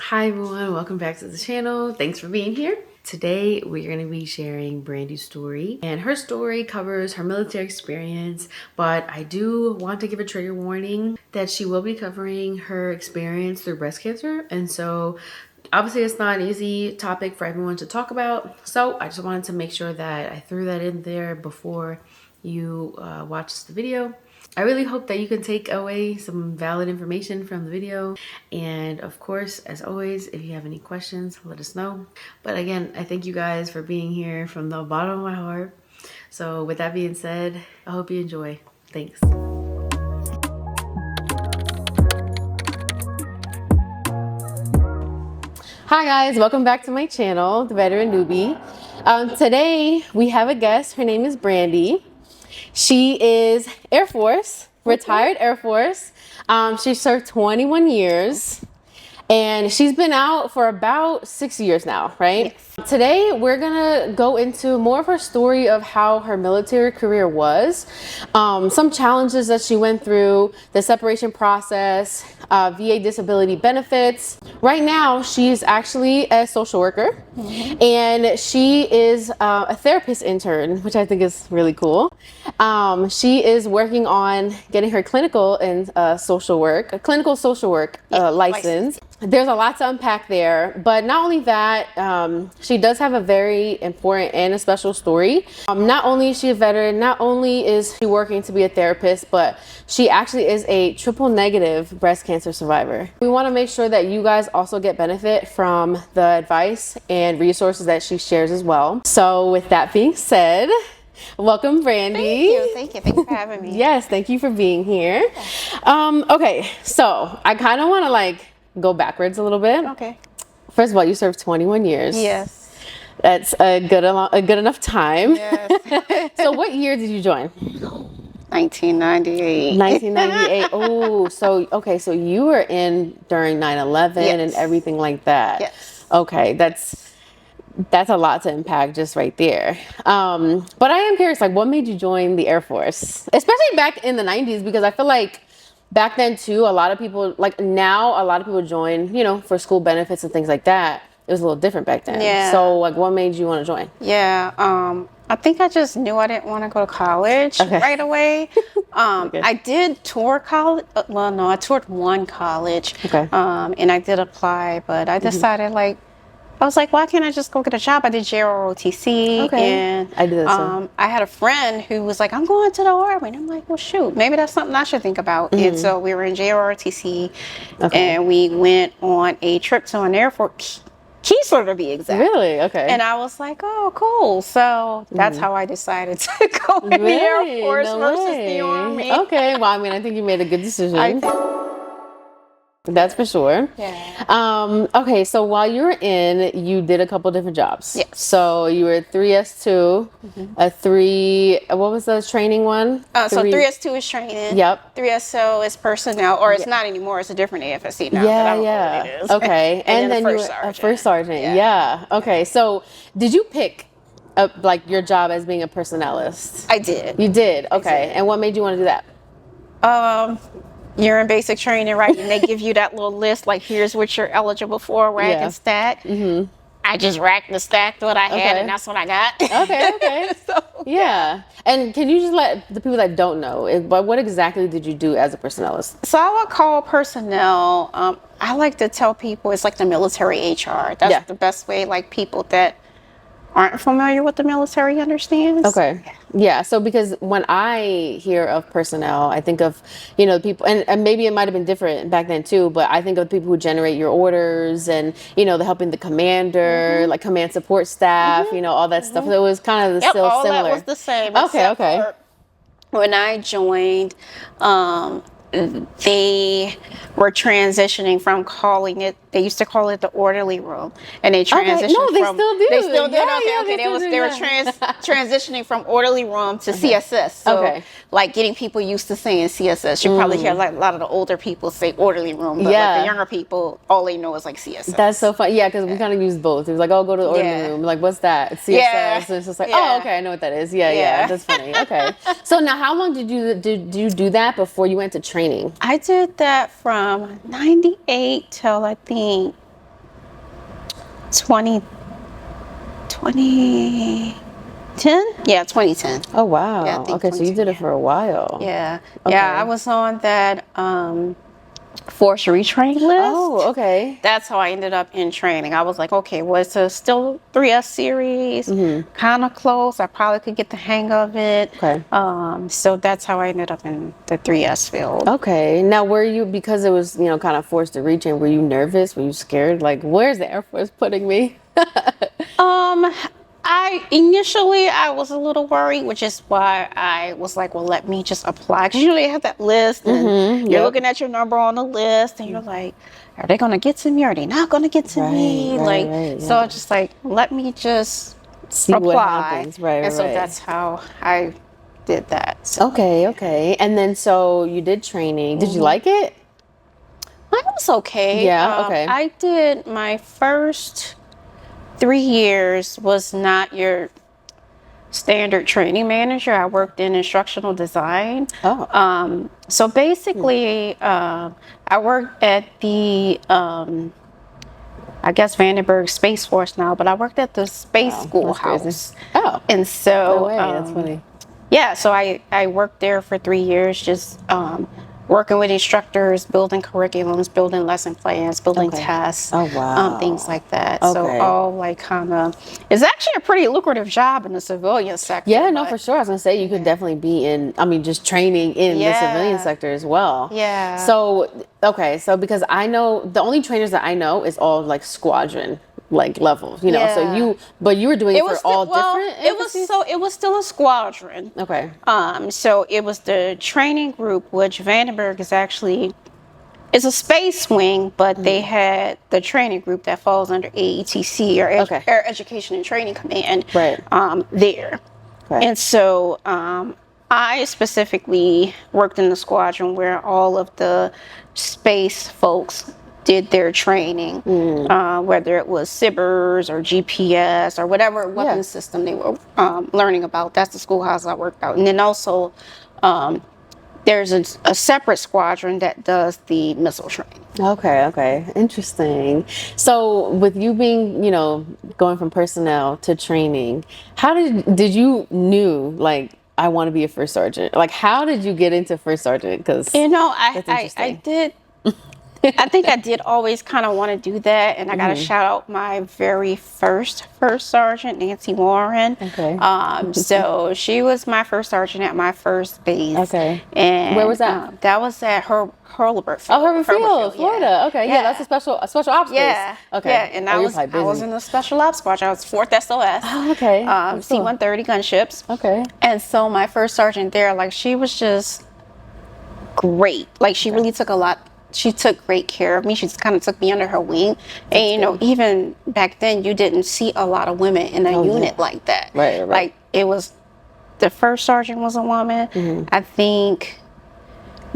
Hi everyone, welcome back to the channel. Thanks for being here. Today we're going to be sharing Brandi's story, and her story covers her military experience, but I do want to give a trigger warning that she will be covering her experience through breast cancer, and so obviously it's not an easy topic for everyone to talk about, so I just wanted to make sure that I threw that in there before you watch the video. I really hope that you can take away some valid information from the video. And of course, as always, if you have any questions, let us know. But again, I thank you guys for being here from the bottom of my heart. So with that being said, I hope you enjoy. Thanks. Hi guys, welcome back to my channel, The Veteran Newbie. Today we have a guest. Her name is Brandi. She is Air Force, retired Air Force. She served 21 years and she's been out for about 6 years now, right? Yes. Today, we're gonna go into more of her story of how her military career was, some challenges that she went through, the separation process, VA disability benefits. Right now, she's actually a social worker, and she is a therapist intern, which I think is really cool. She is working on getting her clinical and social work license. There's a lot to unpack there, but not only that, she does have a very important and a special story. Not only is she a veteran, not only is she working to be a therapist, but she actually is a triple negative breast cancer survivor. We want to make sure that you guys also get benefit from the advice and resources that she shares as well. So with that being said, welcome, Brandi. Thank you for having me. Yes, thank you for being here. Okay, so I kind of want to go backwards a little bit. Okay. First of all, you served 21 years. Yes. That's a good enough time. Yes. So what year did you join? 1998. 1998. Oh, so you were in during 9/11 and everything like that. Yes. Okay, that's a lot to impact just right there. But I am curious, what made you join the Air Force? Especially back in the 90s, because I feel like back then too, a lot of people, now a lot of people join, for school benefits and things like that. It was a little different back then. Yeah. So what made you want to join? Yeah. I think I just knew I didn't want to go to college right away. Okay. I did tour college. Well, no, I toured one college. Okay. And I did apply, but I decided I was like, why can't I just go get a job? I did JROTC. Okay. And I did that. I had a friend who was like, I'm going to the Army. And I'm like, well, shoot, maybe that's something I should think about. And so we were in JROTC, and we went on a trip to an Air Force, Keesler to be exact. Really? Okay. And I was like, oh, cool. So that's how I decided to go in the Air Force versus the Army. Okay. Well, I think you made a good decision. That's for sure. Yeah. Okay, so while you were in, you did a couple different jobs. Yes. So you were 3S2, what was the training one? So 3S2 is training. Yep. 3SO is personnel, or it's not anymore. It's a different AFSC now. Yeah, I don't know what it is. Okay. and then you were a first sergeant. Yeah. Okay, so did you pick your job as being a personnelist? I did. You did? Okay. And what made you want to do that? You're in basic training, right? And they give you that little list, here's what you're eligible for, rack and stack. I just racked and stacked what I had, and that's what I got. Okay. So, yeah. And can you just let the people that don't know, what exactly did you do as a personnelist? So I would call personnel, I like to tell people it's like the military HR. That's the best way, people that aren't familiar with the military understands. Okay. Yeah. So because when I hear of personnel, I think of, people, and maybe it might have been different back then too, but I think of people who generate your orders and, the helping the commander, command support staff, all that stuff. It was kind of still all similar. That was the same. Okay. When I joined, they were transitioning from they used to call it the orderly room, and they transitioned No, they still do. They still do. Yeah, They were transitioning from orderly room to CSS. So getting people used to saying CSS. You probably hear a lot of the older people say orderly room, but the younger people, all they know is CSS. That's so fun. Yeah, because we kind of use both. It was go to the orderly room. What's that? It's CSS. Yeah. And it's just oh, okay, I know what that is. Yeah. That's funny. Okay. So now, how long did you do that before you went to training? I did that from 98 till I think 2010? Yeah, 2010. Oh wow. Yeah, I think Okay, so you did it 2010, for a while. Yeah. Okay. Yeah, I was on that forced retrain list. Oh, okay. That's how I ended up in training. I was like, okay, well, it's still 3S series, kind of close. I probably could get the hang of it. Okay. So that's how I ended up in the 3S field. Okay. Now, were you, because it was, kind of forced to retrain, were you nervous? Were you scared? Like, where's the Air Force putting me? I was a little worried, which is why I was like, well, let me just apply. Because usually they have that list, and you're looking at your number on the list, and you're like, are they going to get to me? Are they not going to get to me? So it's just like, let me just see apply. What happens. Right, and so that's how I did that. So. Okay. And then, so you did training. Did you like it? It was okay. Yeah, okay. I did my first 3 years was not your standard training manager. I worked in instructional design. Oh. So basically, I worked at the, I guess Vandenberg Space Force now, but I worked at the Space Schoolhouse. Oh. And so, no way. That's funny. Yeah, so I worked there for 3 years, just working with instructors, building curriculums, building lesson plans, building tests, things like that. So all like kind of, it's actually a pretty lucrative job in the civilian sector. Yeah, no, for sure. I was gonna say you could definitely be in, just training in the civilian sector as well. Yeah. So, so because I know, the only trainers that I know is all like squadron like levels, so but you were doing it for all different agencies? It was still a squadron. Okay. So it was the training group, which Vandenberg is actually, it's a space wing, but they had the training group that falls under AETC, or Air Education and Training Command, there. Okay. And so I specifically worked in the squadron where all of the space folks did their training, whether it was SIBRs or GPS or whatever weapon system they were learning about. That's the schoolhouse I worked out. And then also there's a separate squadron that does the missile training. Okay. Interesting. So with you being, going from personnel to training, how did you knew, like, I want to be a first sergeant? Like, how did you get into first sergeant? Because I did. I think I did always kind of want to do that, and I got to shout out my very first sergeant, Nancy Warren. Okay. So she was my first sergeant at my first base. Okay. And where was that? That was at Hurlburt Field. Oh, Hurlburt Field, Florida. Yeah. Okay. Yeah, that's a special ops base. Yeah. Okay. Yeah, and I was in the special ops squadron. I was 4th SOS. Oh, okay. C-130 gunships. Okay. And so my first sergeant there, like, she was just great. Like, she really took she took great care of me. She just kind of took me under her wing. And, even back then, you didn't see a lot of women in a unit like that. Right. Like, it was, the first sergeant was a woman. I think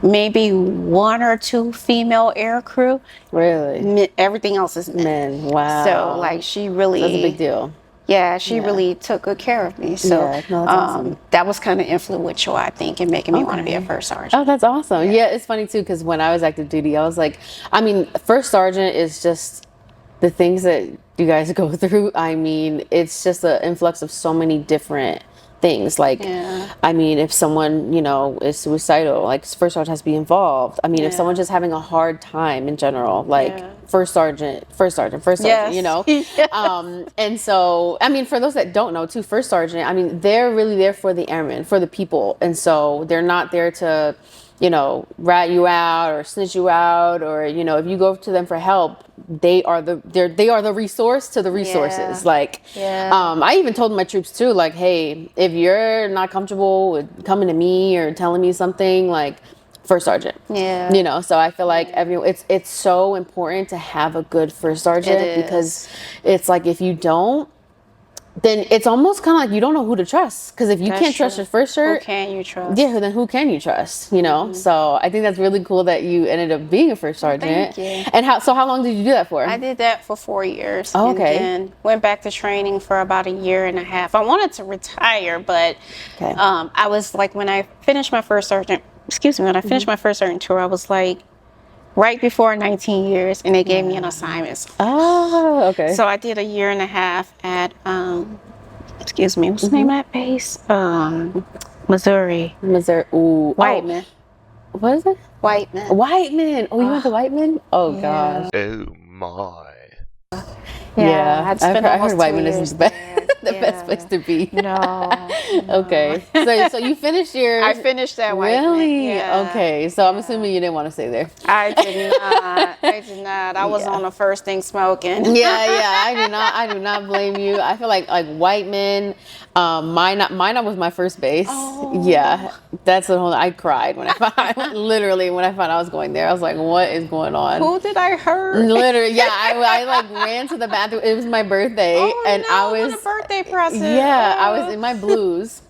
maybe 1 or 2 female air crew. Really? Everything else is men. Wow. So, like, she really... That's a big deal. Yeah, she really took good care of me. So that's awesome. That was kind of influential, I think, in making me want to be a first sergeant. Oh, that's awesome. Yeah, it's funny too, because when I was active duty, I was like, first sergeant is just the things that you guys go through. It's just an influx of so many different things. Like, if someone, is suicidal, like, first sergeant has to be involved. If someone's just having a hard time in general, like, first sergeant, and so, for those that don't know too, first sergeant, they're really there for the airmen, for the people. And so they're not there to, rat you out or snitch you out, or, if you go to them for help, they are the resource to the resources. I even told my troops too, like, hey, if you're not comfortable with coming to me or telling me something, like, first sergeant. So I feel like it's so important to have a good first sergeant, because it's like, if you don't, then it's almost kind of like you don't know who to trust, because if you can't trust your first sergeant, who can you trust? Yeah, then who can you trust? So I think that's really cool that you ended up being a first sergeant. Thank you. And how long did you do that for? I did that for 4 years. Oh, okay. And then went back to training for about 1.5 years. I wanted to retire, but I was like, when I finished my first sergeant tour, I was like, right before 19 years, and they gave me an assignment. Oh, okay. So I did a year and a half at, excuse me, what's the name of that base? Missouri. Missouri. Ooh. Whiteman. Oh, what is it? Whiteman. Whiteman. Oh, you went to Whiteman? Oh, Yeah. gosh. Oh my. Yeah. I'd spent I almost heard 2 Whiteman years isn't the best, there. the best place to be. No. Okay. So you finished your... I finished at Whiteman. Really? Yeah. Okay. So I'm assuming you didn't want to stay there. I did not. I did not. I was on the first thing smoking. Yeah. I do not blame you. I feel like Whiteman, mine was my first base. Oh. Yeah. That's the whole, I cried when I found, literally when I found I was going there. I was like, what is going on? Who did I hurt? Literally, yeah. I like ran to the bathroom. It was my birthday, Oh, and no, I was what a birthday present. Yeah, I was in my blues.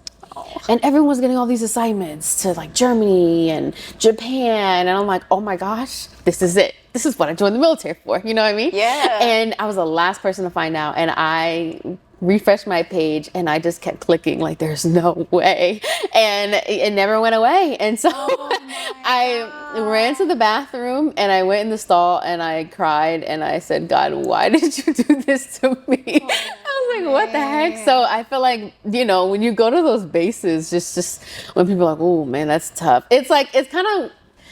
And everyone was getting all these assignments to like Germany and Japan, and I'm like, oh my gosh, this is it. This is what I joined the military for. You know what I mean? Yeah. And I was the last person to find out, and I refreshed my page, and I just kept clicking like, there's no way, and it never went away. And so I ran to the bathroom, and I went in the stall, and I cried, and I said, God, why did you do this to me? I was like, what the heck? So I feel like, you know, when you go to those bases, just when people are like, oh man, that's tough. It's like, it's kind of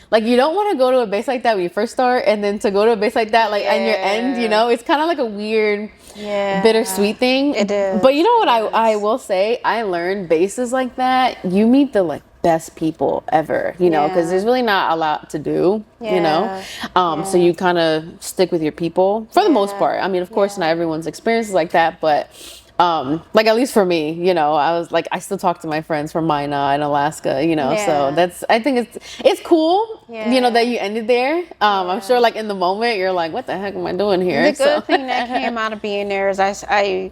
like, you don't want to go to a base like that when you first start, and then to go to a base like that, like on your end, you know, it's kind of like a weird, bittersweet thing. It is. But you know what I will say? I learned bases like that, you meet the like best people ever, you know, because there's really not a lot to do, you know. So you kind of stick with your people for the most part. I mean, of course, not everyone's experience is like that, but like at least for me, you know, I was like, I still talk to my friends from Minot and Alaska, you know, so that's, I think it's cool, you know, that you ended there. I'm sure like in the moment you're like, what the heck am I doing here? The good thing that came out of being there is I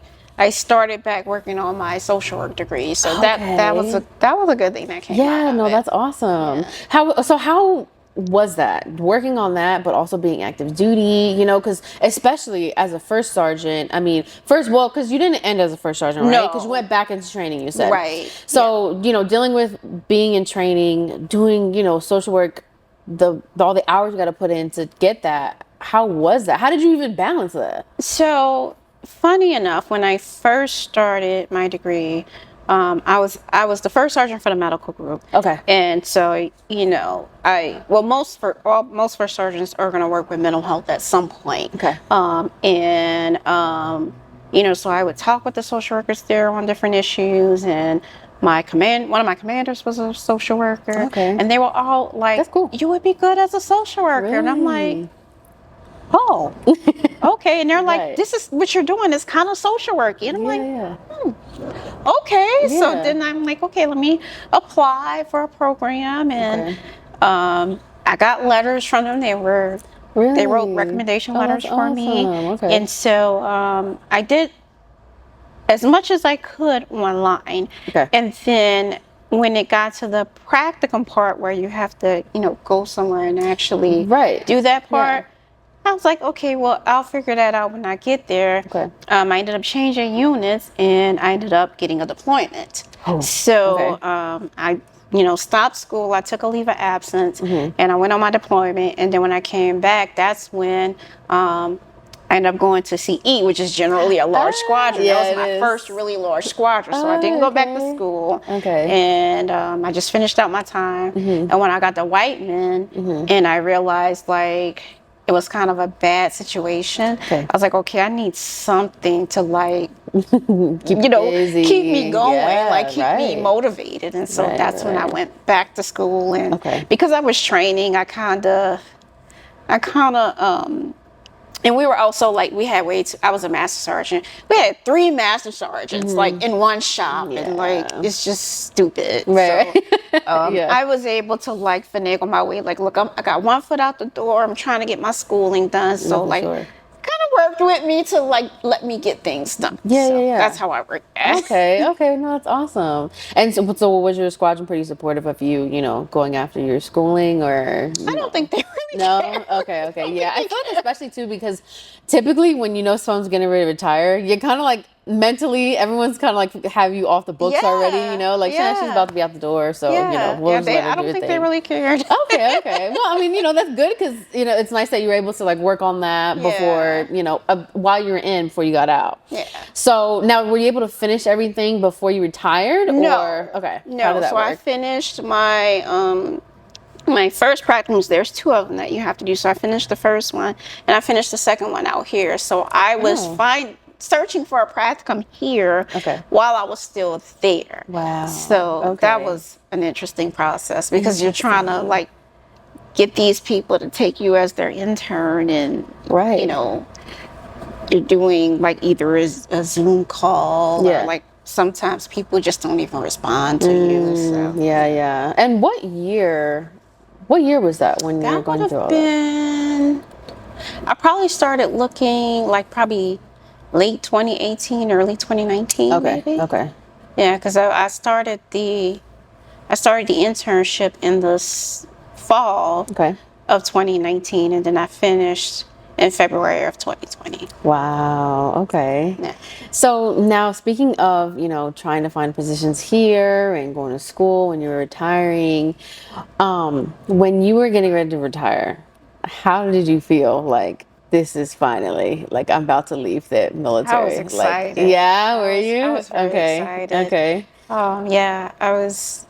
started back working on my social work degree, so that was a good thing that came out of it. That's awesome. How was that, working on that, but also being active duty, you know, because especially as a first sergeant, I mean, because you didn't end as a first sergeant, right? No. Because you went back into training, you said. Right. So, you know, dealing with being in training, doing, you know, social work, all the hours you got to put in to get that, how was that? How did you even balance that? So, funny enough, when I first started my degree, I was the first sergeant for the medical group. Okay. And so, you know, most first sergeants are going to work with mental health at some point. Okay. You know, so I would talk with the social workers there on different issues, and one of my commanders was a social worker. Okay. And they were all like, "That's cool. You would be good as a social worker." Really? And I'm like, oh, okay. And they're like, this is what you're doing is kind of social work. And I'm like, okay. Yeah. So then I'm like, okay, let me apply for a program. And I got letters from them. They wrote recommendation letters for me. Okay. And so I did as much as I could online. Okay. And then when it got to the practicum part where you have to, you know, go somewhere and actually do that part, I was like, okay, well, I'll figure that out when I get there. Okay. I ended up changing units, and I ended up getting a deployment. Oh, so I, you know, stopped school. I took a leave of absence, and I went on my deployment. And then when I came back, that's when I ended up going to CE, which is generally a large squadron. That was my first really large squadron, so I didn't go back to school. Okay. And I just finished out my time. And when I got to Whiteman, and I realized, like, it was kind of a bad situation. Okay. I was like, okay, I need something to like, keep me going, keep me motivated. And so that's when I went back to school. And because I was training, I kind of, and we were also like, I was a master sergeant. We had 3 master sergeants like in one shop, and like, it's just stupid. Right. So, I was able to like finagle my way. Like, look, I got 1 foot out the door. I'm trying to get my schooling done. So kind of worked with me to like let me get things done. That's how I worked. Okay, no, that's awesome. And so was your squadron pretty supportive of you, you know, going after your schooling, or? I don't think they really care. Okay, yeah. I feel like especially too, because typically when you know someone's getting ready to retire, you kind of like mentally everyone's kind of like have you off the books already, you know, like yeah. she's about to be out the door, so you know, we'll just let her I don't do her think thing. they really cared. Okay. Well, I mean, you know, that's good because you know it's nice that you were able to like work on that before, you know, while you were in before you got out. Yeah. So now, were you able to finish everything before you retired? No. Or, okay. No. How did that so work? I finished my first practicums. There's 2 of them that you have to do. So I finished the first one, and I finished the second one out here. So I was searching for a practicum here while I was still there. Wow. So that was an interesting process because you're trying to like get these people to take you as their intern, and you know, you're doing like either a Zoom call or like sometimes people just don't even respond to you. So. Yeah. And what year was that when you were going through all that? I probably started looking like probably late 2018, early 2019. Maybe. Okay. Yeah, because I started the internship in the fall of 2019, and then I finished in February of 2020. Wow. Okay. Yeah. So now, speaking of, you know, trying to find positions here and going to school when you were retiring, when you were getting ready to retire, how did you feel? Like, this is finally, like, I'm about to leave the military. I was excited. Like, yeah, were you? I was very excited. Okay. Yeah, I was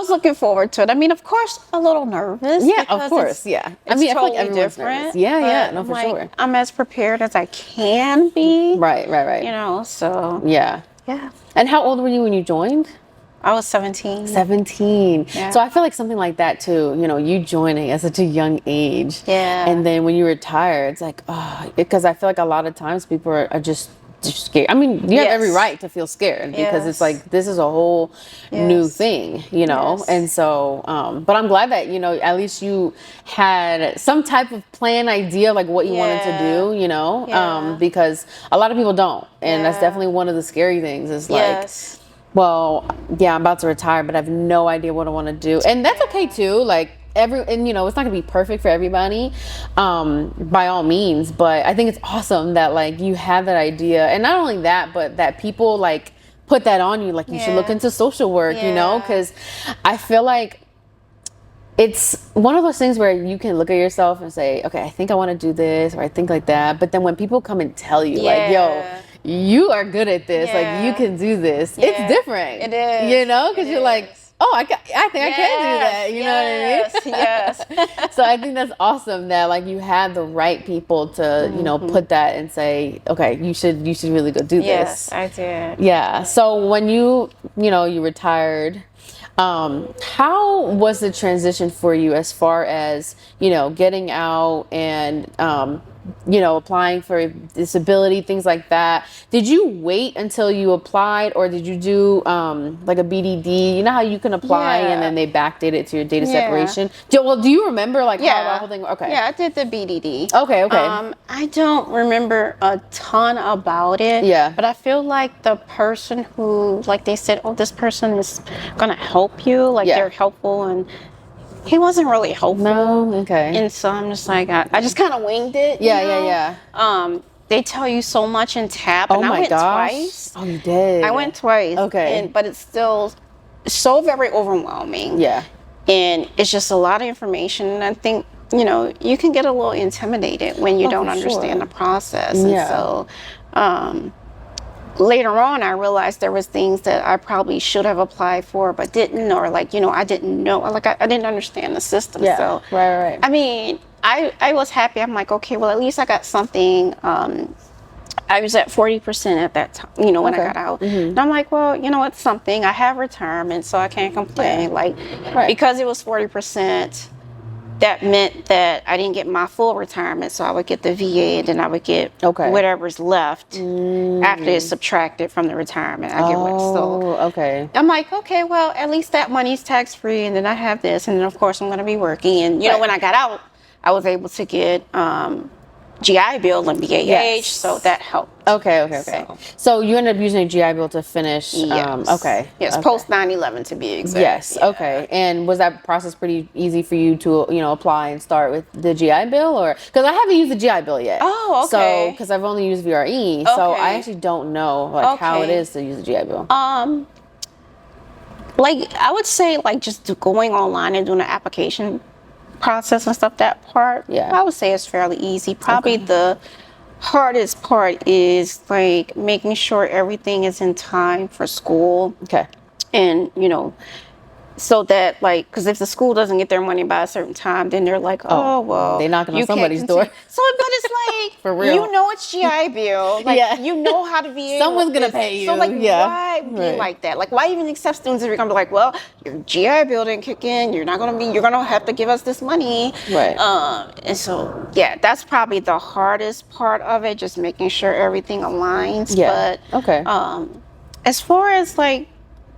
looking forward to it. I mean, of course, a little nervous. Yeah, of course. Yeah. I mean, I feel like everyone's nervous. Yeah. No, for sure. I'm as prepared as I can be. Right. You know, so. Yeah. And how old were you when you joined? I was 17. 17. Yeah. So I feel like something like that too, you know, you joining at such a young age. Yeah. And then when you retire, it's like, because I feel like a lot of times people are just scared. I mean, you have every right to feel scared because it's like, this is a whole new thing, you know? And so, but I'm glad that, you know, at least you had some type of plan idea, like what you wanted to do, you know? Because a lot of people don't. And that's definitely one of the scary things is like, well, yeah, I'm about to retire, but I have no idea what I want to do. And that's okay too. Like and you know, it's not gonna be perfect for everybody, by all means, but I think it's awesome that like you have that idea. And not only that, but that people like put that on you, like you should look into social work, you know, because I feel like it's one of those things where you can look at yourself and say, okay, I think I want to do this, or I think like that. But then when people come and tell you like, yo, you are good at this, like you can do this, it's different. It is. You know, because you're like, oh, I think I can do that. You know what I mean? Yes. So I think that's awesome that like you had the right people to, you know, put that and say, okay, you should really go do this. Yes, I did. Yeah. So when you retired, how was the transition for you as far as, you know, getting out and, you know, applying for disability, things like that? Did you wait until you applied, or did you do like a BDD? You know how you can apply and then they backdate it to your date of separation? Do you remember like how that whole thing? Okay. Yeah, I did the BDD. Okay. I don't remember a ton about it. Yeah. But I feel like the person who, like they said, oh, this person is gonna help you. Like they're helpful, and he wasn't really helpful. No, okay. And so I'm just like, I just kind of winged it. Yeah. They tell you so much in TAP, and I went twice. Oh, you did? I went twice. Okay. But it's still so very overwhelming. Yeah. And it's just a lot of information. And I think, you know, you can get a little intimidated when you don't understand the process. And so later on, I realized there was things that I probably should have applied for but didn't, or like, you know, I didn't know, like I didn't understand the system. Yeah. So Right. I mean, I was happy. I'm like, okay, well, at least I got something. I was at 40% at that time, you know, when I got out. And I'm like, well, you know, it's something. I have retirement, so I can't complain. Like, because it was 40%, that meant that I didn't get my full retirement, so I would get the VA, and then I would get whatever's left after it's subtracted from the retirement. I get okay. I'm like, okay, well, at least that money's tax-free, and then I have this, and then of course I'm going to be working. And you know, when I got out, I was able to get GI Bill and VAH, Yes. so that helped. Okay. So you ended up using a GI Bill to finish. Yes. Okay. Yes, okay. post 9/11 to be exact. Yes. Yeah. Okay. And was that process pretty easy for you to apply and start with the GI Bill, or because I haven't used the GI Bill yet? Oh, okay. So because I've only used VRE, so I actually don't know how it is to use the GI Bill. Like I would say, like just going online and doing the application process and stuff. That part, I would say it's fairly easy. Probably the hardest part is like making sure everything is in time for school. Okay. And so that like, because if the school doesn't get their money by a certain time, then they're like, oh well, they're knocking on somebody's door. So, but it's like for real, it's GI Bill. Like how to be. Someone's gonna pay you. So like, why be like that? Like, why even accept students if you're gonna be like, well, your GI Bill didn't kick in. You're gonna have to give us this money. Right. And so that's probably the hardest part of it, just making sure everything aligns. Yeah. But okay. As far as like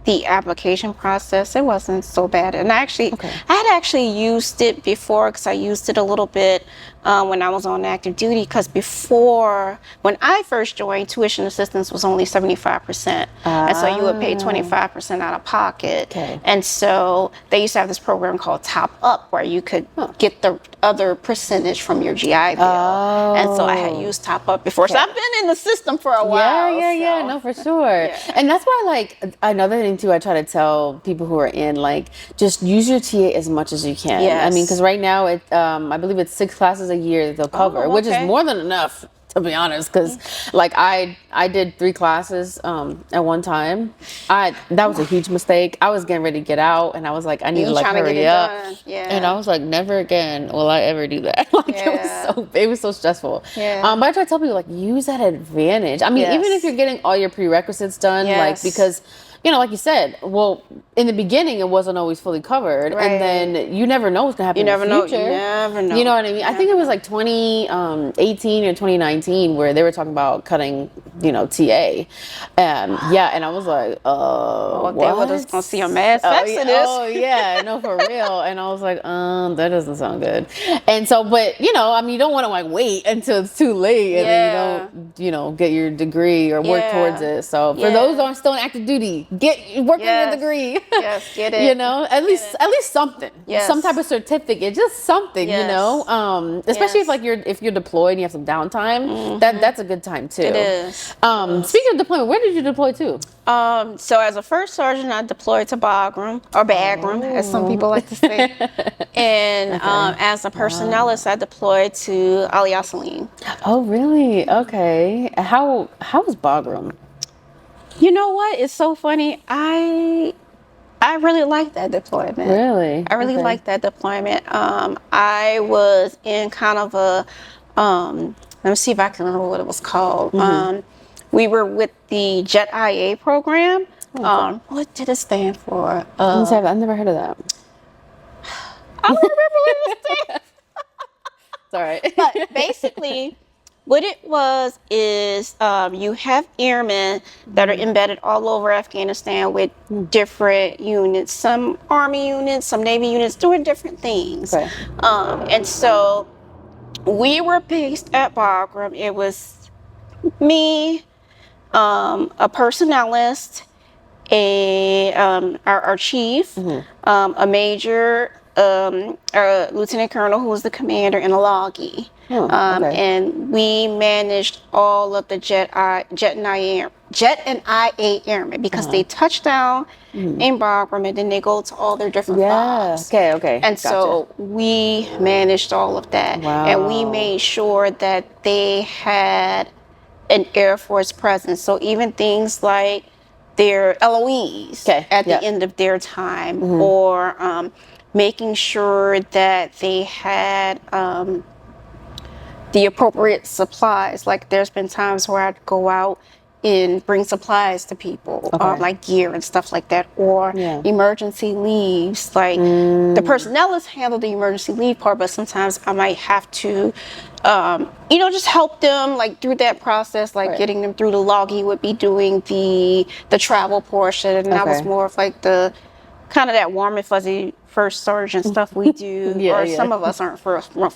the application process, it wasn't so bad. And I had actually used it before, because I used it a little bit when I was on active duty, because before, when I first joined, tuition assistance was only 75%. And so you would pay 25% out of pocket. Okay. And so they used to have this program called Top Up, where you could get the other percentage from your GI Bill. And so I had used Top Up before. So I've been in the system for a while. Yeah, no, for sure. And that's why, like, another thing too, I try to tell people who are in, like, just use your TA as much as you can. Yes. I mean, because right now, I believe it's 6 classes a year that they'll cover, which is more than enough, to be honest, because like I did 3 classes at one time. That was a huge mistake. I was getting ready to get out, and I was like, I need to like hurry up. And I was like, never again will I ever do that. Like it was so stressful. But I try to tell people, like, use that advantage. I mean, even if you're getting all your prerequisites done, like, because like you said, well, in the beginning, it wasn't always fully covered. And then you never know what's going to happen in the future. You never know. You know what I mean? I think it was like 2018 or 2019 where they were talking about cutting, TA. And I was like, what? They were just going to see a mass exodus. No, for real. And I was like, that doesn't sound good. And so, but, you don't want to like wait until it's too late and then you don't, get your degree or work towards it. So for those who are still in active duty, work on your degree. Yes, get it. At least something. Yes. Some type of certificate, just something. Especially if you're deployed and you have some downtime. That's a good time too. It is. Speaking of deployment, where did you deploy to? So as a first sergeant, I deployed to Bagram, or Bagram, as some people like to say. And as a personnelist, I deployed to Ali Salim. Oh, really? Okay. How was Bagram? You know what? It's so funny. I really like that deployment. Really? I really like that deployment. I was in kind of a, let me see if I can remember what it was called. We were with the Jet IA program. What did it stand for? I've never heard of that. I don't remember what it was. It's all right. But basically, what it was is you have airmen that are embedded all over Afghanistan with different units, some Army units, some Navy units, doing different things. Okay. And so we were based at Bagram. It was me, a personnelist, our chief, a major, a lieutenant colonel who was the commander, and a loggie. And we managed all of the Jet and IA airmen, because they touch down in Bagram and then they go to all their different FOBs. Okay. And so we managed all of that. Wow. And we made sure that they had an Air Force presence. So even things like their LOEs at the end of their time, or making sure that they had the appropriate supplies. Like there's been times where I'd go out and bring supplies to people, like gear and stuff like that, or emergency leaves. Like the personnelists handle the emergency leave part, but sometimes I might have to, just help them like through that process, like getting them through. The loggie would be doing the travel portion, and I was more of like the kind of that warm and fuzzy first surgeon stuff we do, or some of us aren't first woman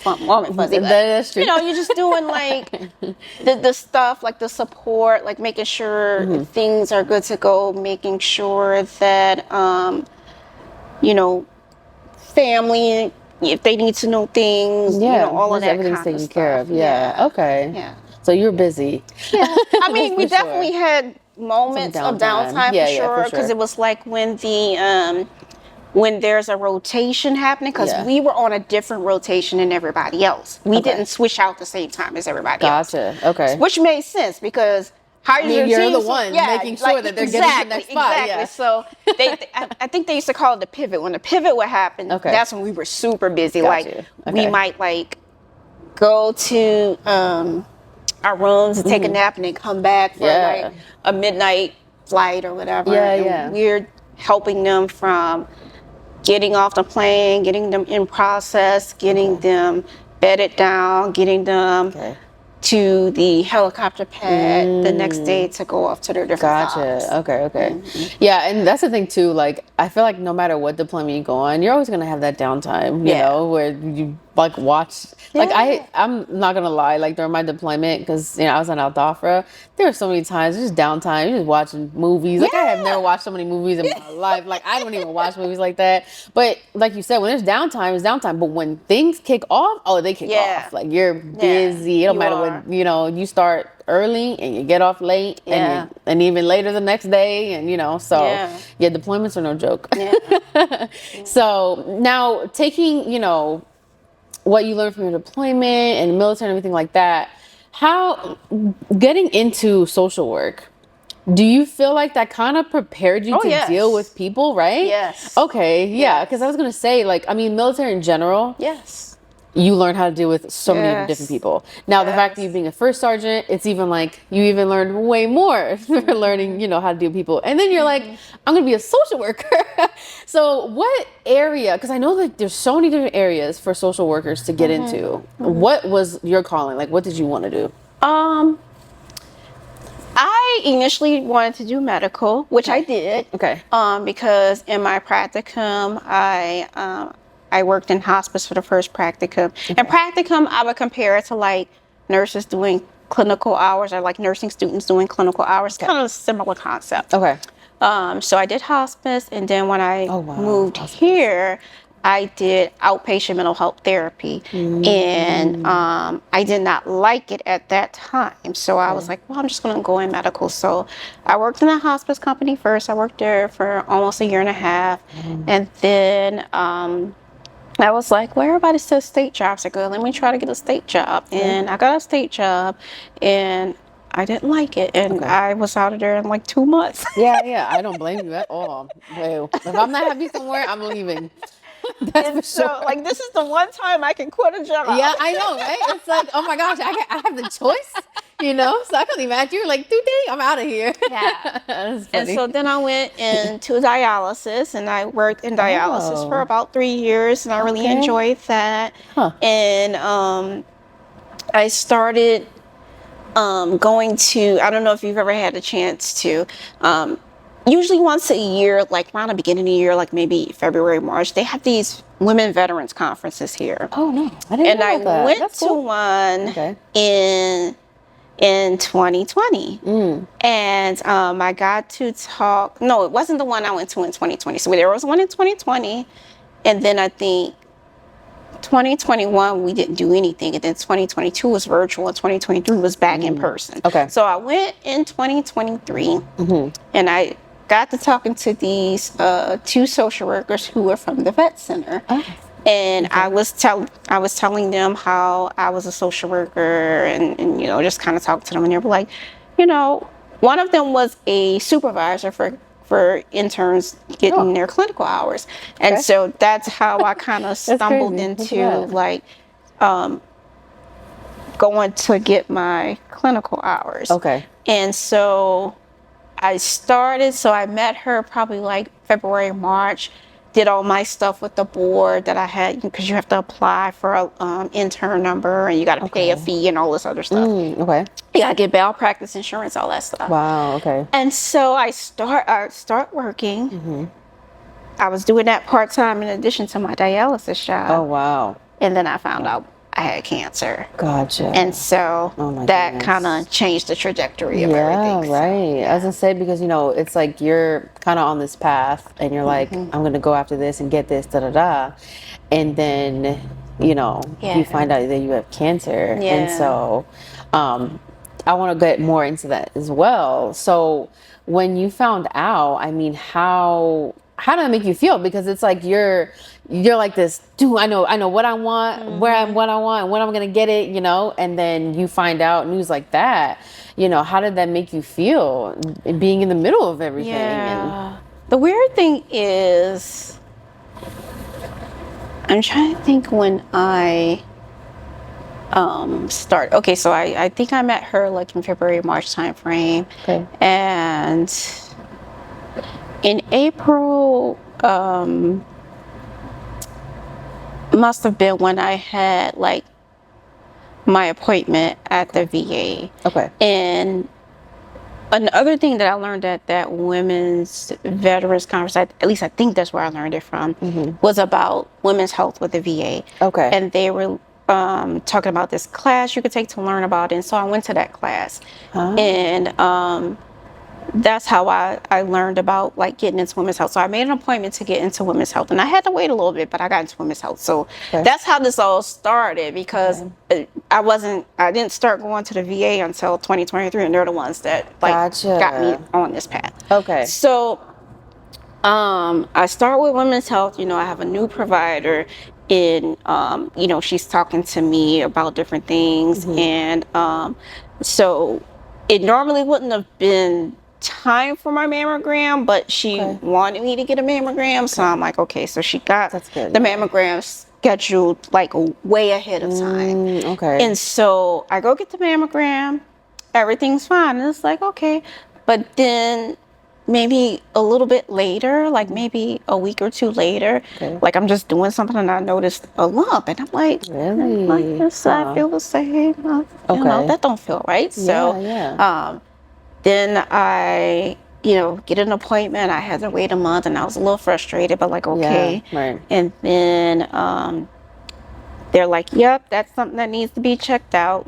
fuzzy. That's true. You know, you're just doing like the stuff, like the support, like making sure things are good to go, making sure that you know, family, if they need to know things, you know, all of that everything's kind of taken stuff. care of. Yeah. Okay. Yeah. So you're busy. Yeah. I mean, we For sure. definitely had moments of downtime Yeah, for sure, because it was like when there's a rotation happening, because we were on a different rotation than everybody else. We didn't switch out the same time as everybody else. Gotcha. Okay. Which made sense, because you're the one making sure that they're getting to the next spot. Exactly. So I think they used to call it the pivot. When the pivot would happen, that's when we were super busy. We might like go to our rooms and take a nap and then come back for like a midnight flight or whatever. And we're helping them from getting off the plane, getting them in process, getting them bedded down, getting them to the helicopter pad the next day to go off to their different jobs. Okay. Yeah, and that's the thing too. Like, I feel like no matter what deployment you go on, you're always gonna have that downtime. You know, where you like watch. Like I'm not gonna lie. Like during my deployment, because I was on Aldafra, there were so many times just downtime. You're just watching movies. Like I have never watched so many movies in my life. Like I don't even watch movies like that. But like you said, when there's downtime, it's downtime. But when things kick off, they kick off. Like you're busy. It don't matter what you start early and you get off late and even later the next day, and deployments are no joke. So now taking what you learned from your deployment and military and everything like that, how getting into social work, do you feel like that kind of prepared you to deal with people, right? Yes. Okay, yeah, because I was going to say, military in general, you learn how to deal with so many different people. Now, the fact that you being a first sergeant, it's even like you even learned way more for learning, how to deal with people. And then you're like, I'm going to be a social worker. So what area, because I know that there's so many different areas for social workers to get into. What was your calling? Like, what did you want to do? I initially wanted to do medical, which I did. Okay. Because in my practicum, I worked in hospice for the first practicum. And practicum, I would compare it to like nurses doing clinical hours, or like nursing students doing clinical hours. Kind of a similar concept. Okay. So I did hospice, and then when I moved here, I did outpatient mental health therapy. And I did not like it at that time. So I was like, well, I'm just going to go in medical. So I worked in a hospice company first. I worked there for almost a year and a half. And then I was like, well, everybody says state jobs are good. Let me try to get a state job. And I got a state job, and I didn't like it. And I was out of there in like 2 months. Yeah. I don't blame you at all. If I'm not happy somewhere, I'm leaving. And so, like, this is the one time I can quit a job. Yeah, I know, right? It's like, oh my gosh, I have the choice, So I can imagine you're like, today I'm out of here. Yeah. And so then I went into dialysis, and I worked in dialysis for about 3 years, and I really enjoyed that. And I started going to, I don't know if you've ever had a chance to, usually once a year, like around the beginning of the year, like maybe February, March, they have these women veterans conferences here. Oh, no. I didn't know that. And I went to one in 2020. And I got to talk, no, it wasn't the one I went to in 2020. So there was one in 2020. And then I think 2021, we didn't do anything. And then 2022 was virtual, and 2023 was back in person. Okay. So I went in 2023, and I got to talking to these 2 social workers who were from the vet center. And I was telling them how I was a social worker, and just kind of talked to them, and they were like, one of them was a supervisor for interns getting their clinical hours. And so that's how I kind of stumbled into like going to get my clinical hours. And so I met her probably like February, March, did all my stuff with the board that I had, because you have to apply for an intern number, and you got to pay a fee and all this other stuff. You got to get malpractice insurance, all that stuff. Wow, okay. And so I start working, I was doing that part-time in addition to my dialysis job. Oh, wow. And then I found out I had cancer. Gotcha. And so that kind of changed the trajectory of everything. Yeah, right. I was gonna say, because it's like you're kind of on this path and you're like, I'm gonna go after this and get this, and then you find out that you have cancer. And so I want to get more into that as well. So when you found out, I mean, how did that make you feel? Because it's like you're like this, dude, I know what I want, what I want, and when I'm gonna get it, and then you find out news like that. How did that make you feel, being in the middle of everything? Yeah. The weird thing is, I'm trying to think when I start. Okay, so I think I met her like in February, March time frame. Okay. And in April, must have been when I had like my appointment at the VA. Okay. And another thing that I learned at that women's veterans conference, at least I think that's where I learned it from, was about women's health with the VA. Okay. And they were talking about this class you could take to learn about it. And so I went to that class. And that's how I learned about like getting into women's health. So I made an appointment to get into women's health, and I had to wait a little bit, but I got into women's health. So that's how this all started, because I didn't start going to the VA until 2023, and they're the ones that like got me on this path. Okay. So I start with women's health. I have a new provider, and she's talking to me about different things, and so it normally wouldn't have been time for my mammogram, but she wanted me to get a mammogram, so I'm like, okay. So she got the mammogram scheduled like way ahead of time. Okay. And so I go get the mammogram, everything's fine, and it's like, okay. But then maybe a little bit later, like maybe a week or two later, like I'm just doing something and I noticed a lump, and I'm like, really? I feel the same. That don't feel right. So then I, get an appointment. I had to wait a month, and I was a little frustrated, but like, okay. Yeah, right. And then they're like, yep, that's something that needs to be checked out.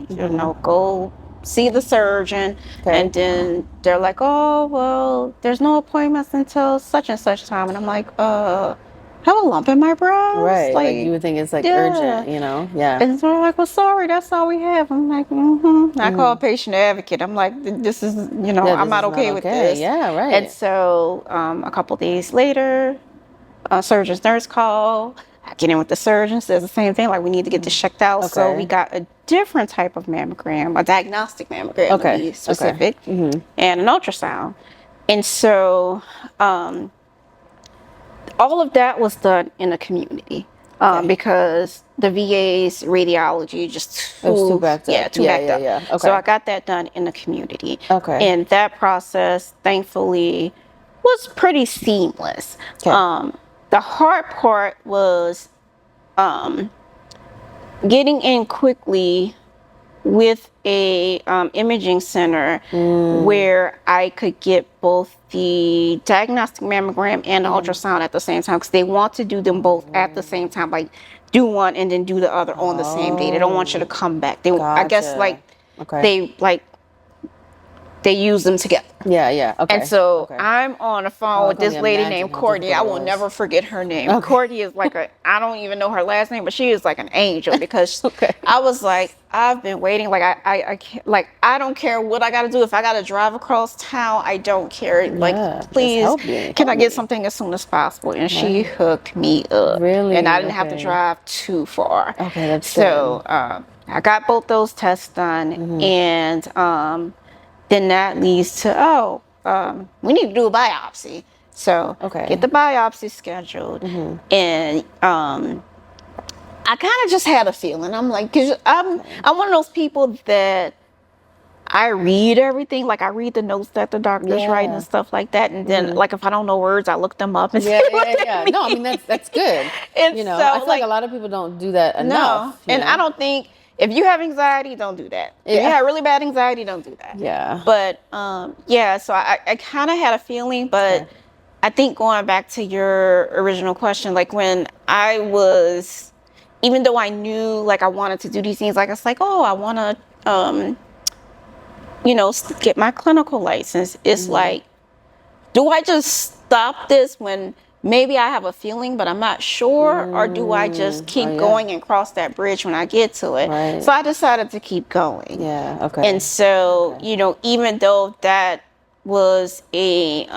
Go see the surgeon. And then they're like, oh, well, there's no appointments until such and such time. And I'm like, I have a lump in my breast. Right. Like you would think it's like urgent, Yeah. And so they're like, well, sorry, that's all we have. I'm like, I call a patient advocate. I'm like, this is, I'm not okay with this. Yeah, right. And so a couple days later, a surgeon's nurse called. I get in with the surgeon, says the same thing, like we need to get this checked out. So we got a different type of mammogram, a diagnostic mammogram to be specific, and an ultrasound. And so all of that was done in the community because the VA's radiology just too backed up. Too backed up. Yeah. Okay. So I got that done in the community. Okay. And that process, thankfully, was pretty seamless. Okay. The hard part was getting in quickly with a imaging center where I could get both the diagnostic mammogram and the ultrasound at the same time, because they want to do them both at the same time, like do one and then do the other on the same day. They don't want you to come back. They, I guess, like they use them together. Yeah. Okay. And so I'm on the phone with this lady named Courtney. I will never forget her name. Okay. Courtney is like I don't even know her last name, but she is like an angel, because I was like, I've been waiting. Like I can't, like I don't care what I got to do. If I got to drive across town, I don't care. Like, please, can I get something as soon as possible? And she hooked me up. Really? And I didn't have to drive too far. Okay, that's so I got both those tests done, and then that leads to, we need to do a biopsy. So get the biopsy scheduled. And I kind of just had a feeling. I'm like, cause I'm one of those people that I read everything. Like I read the notes that the doctors write and stuff like that. And then like if I don't know words, I look them up and see what they mean. No, I mean, that's good. And so, I feel like a lot of people don't do that enough. No, and I don't think, if you have anxiety, don't do that. If you have really bad anxiety, don't do that. Yeah. But so I kind of had a feeling, but I think going back to your original question, like when I was, even though I knew like I wanted to do these things, like it's like, oh, I want to, get my clinical license. It's like, do I just stop this when maybe I have a feeling, but I'm not sure? Or do I just keep going and cross that bridge when I get to it? Right. So I decided to keep going. Yeah, okay. And so, even though that was I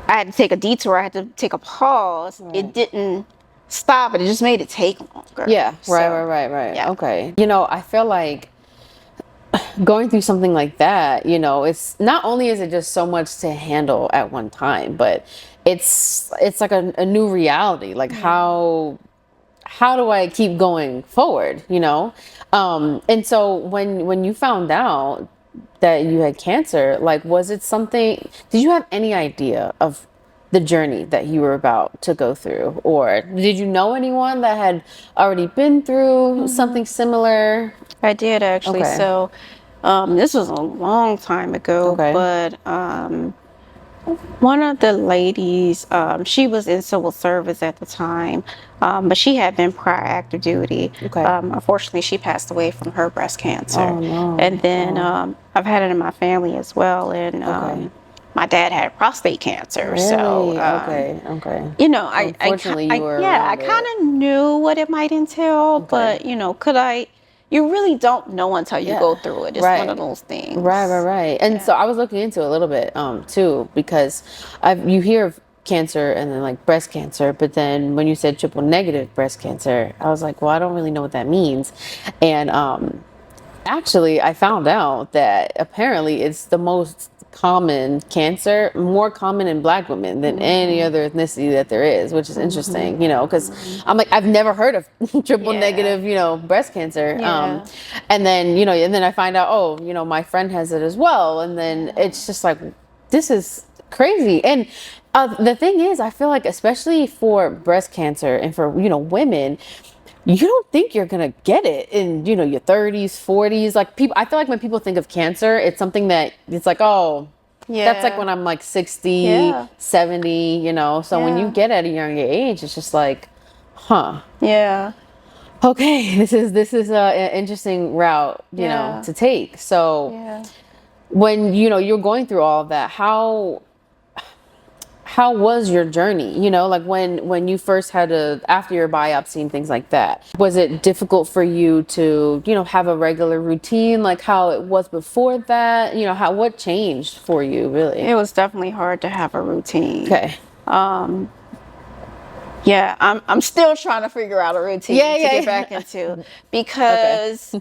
had to take a detour, I had to take a pause, it didn't stop it, it just made it take longer. Yeah, So, right. yeah. Okay. I feel like going through something like that, it's not only is it just so much to handle at one time, but it's like a new reality. Like how do I keep going forward, and so when you found out that you had cancer, like, was it something, did you have any idea of the journey that you were about to go through, or did you know anyone that had already been through something similar? I did actually. Okay. So this was a long time ago, Okay. but one of the ladies, she was in civil service at the time, but she had been prior active duty. Okay. Unfortunately, she passed away from her breast cancer. Oh, no. And then I've had it in my family as well. And my dad had prostate cancer. Really? So, Okay. Unfortunately, you were I around it. kind of knew what it might entail, but you really don't know until you go through it. It's one of those things. Right. And so I was looking into it a little bit too, because you hear of cancer and then like breast cancer, but then when you said triple negative breast cancer, I was like, well, I don't really know what that means. And actually, I found out that apparently it's the most common cancer, more common in Black women than any other ethnicity that there is, which is interesting, because I'm like, I've never heard of triple negative, breast cancer. And then I find out, oh, my friend has it as well. And then it's just like, this is crazy. And the thing is, I feel like, especially for breast cancer and for, women, you don't think you're gonna get it in your 30s, 40s. Like, people, I feel like when people think of cancer, it's something that it's like, oh, that's like when I'm like 60, 70, so when you get at a younger age, it's just like, huh, okay, this is an interesting route, to take. So when you're going through all of that, how was your journey? Like when you first had after your biopsy and things like that, was it difficult for you to, have a regular routine like how it was before that? What changed for you, really? It was definitely hard to have a routine. Okay. I'm still trying to figure out a routine to get back into, because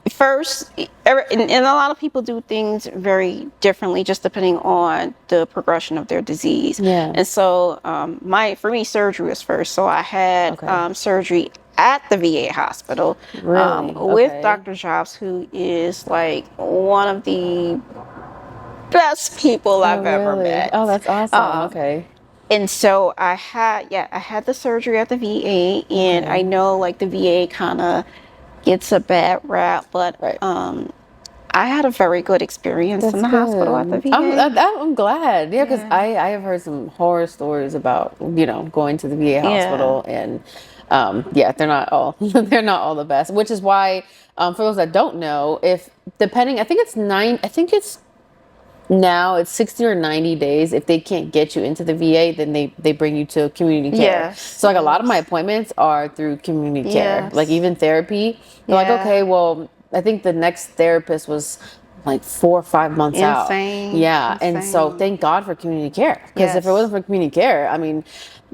first, and a lot of people do things very differently, just depending on the progression of their disease. And so, for me, surgery was first. So I had surgery at the VA hospital with Dr. Jobs, who is like one of the best people I've ever met. Oh, that's awesome. And so I had the surgery at the VA, and I know like the VA kind of gets a bad rap, but I had a very good experience in the hospital at the VA. I'm glad, because I have heard some horror stories about going to the VA hospital, and they're not all the best. Which is why, for those that don't know, I think it's now it's 60 or 90 days. If they can't get you into the VA, then they bring you to community care. So like a lot of my appointments are through community care. Like even therapy, they're like, okay, well, I think the next therapist was like 4 or 5 months out. And so thank God for community care, because if it wasn't for community care, I mean,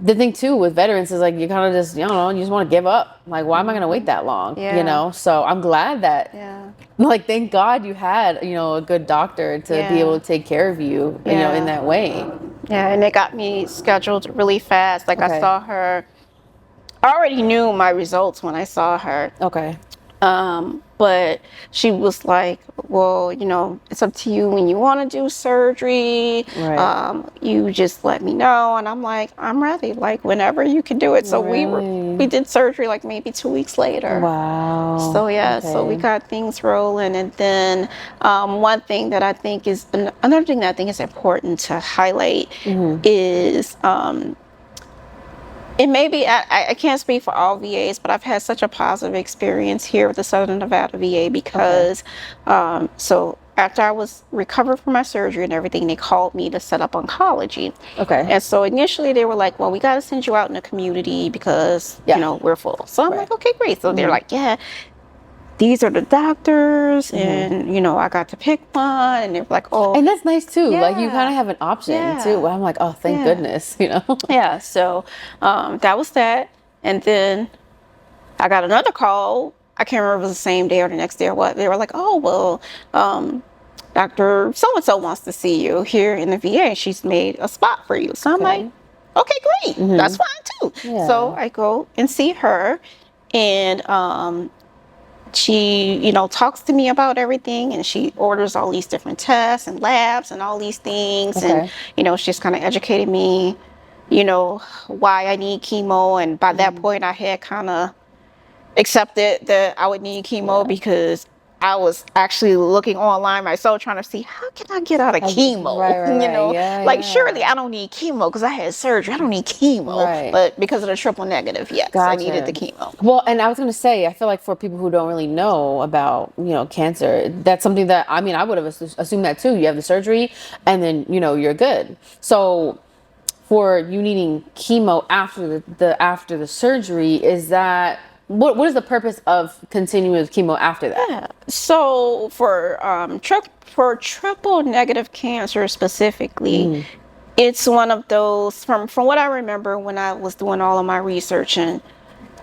the thing too with veterans is like, you kind of just, you just want to give up. Like, why am I going to wait that long? So I'm glad that like, thank God you had, a good doctor to be able to take care of you, in that way. And they got me scheduled really fast. Like I saw her, I already knew my results when I saw her. But she was like, well, you know, it's up to you when you want to do surgery. Right. You just let me know. And I'm like, I'm ready, like whenever you can do it. So Really? we did surgery like maybe 2 weeks later. Wow. So yeah, so we Okay. got things rolling. And then one thing that I think is, another thing that I think is important to highlight is, it may be, I can't speak for all VAs, but I've had such a positive experience here with the Southern Nevada VA because, so after I was recovered from my surgery and everything, they called me to set up oncology. Okay. And so initially they were like, well, we got to send you out in the community because, you know, we're full. So I'm like, okay, great. So they're like, yeah, these are the doctors, and you know, I got to pick one, and they're like, oh, and that's nice too. Like you kind of have an option too. I'm like, oh, thank goodness, you know. Yeah. So that was that, and then I got another call. I can't remember if it was the same day or the next day or what. They were like, oh, well, Dr. So-and-so wants to see you here in the VA. She's made a spot for you. So I'm like, okay, great. That's fine too. So I go and see her, and she, you know, talks to me about everything, and she orders all these different tests and labs and all these things. And, you know, she's kind of educated me, you know, why I need chemo. And by that point, I had kind of accepted that I would need chemo because I was actually looking online myself trying to see how can I get out of chemo, you know, like surely I don't need chemo because I had surgery. I don't need chemo, but because of the triple negative, yes, I needed the chemo. Well, and I was going to say, I feel like for people who don't really know about, you know, cancer, that's something that, I mean, I would have assumed that too. You have the surgery and then, you know, you're good. So for you needing chemo after the surgery, is that, what is the purpose of continuing with chemo after that? Yeah. So for triple negative cancer specifically, it's one of those, from what I remember when I was doing all of my research, and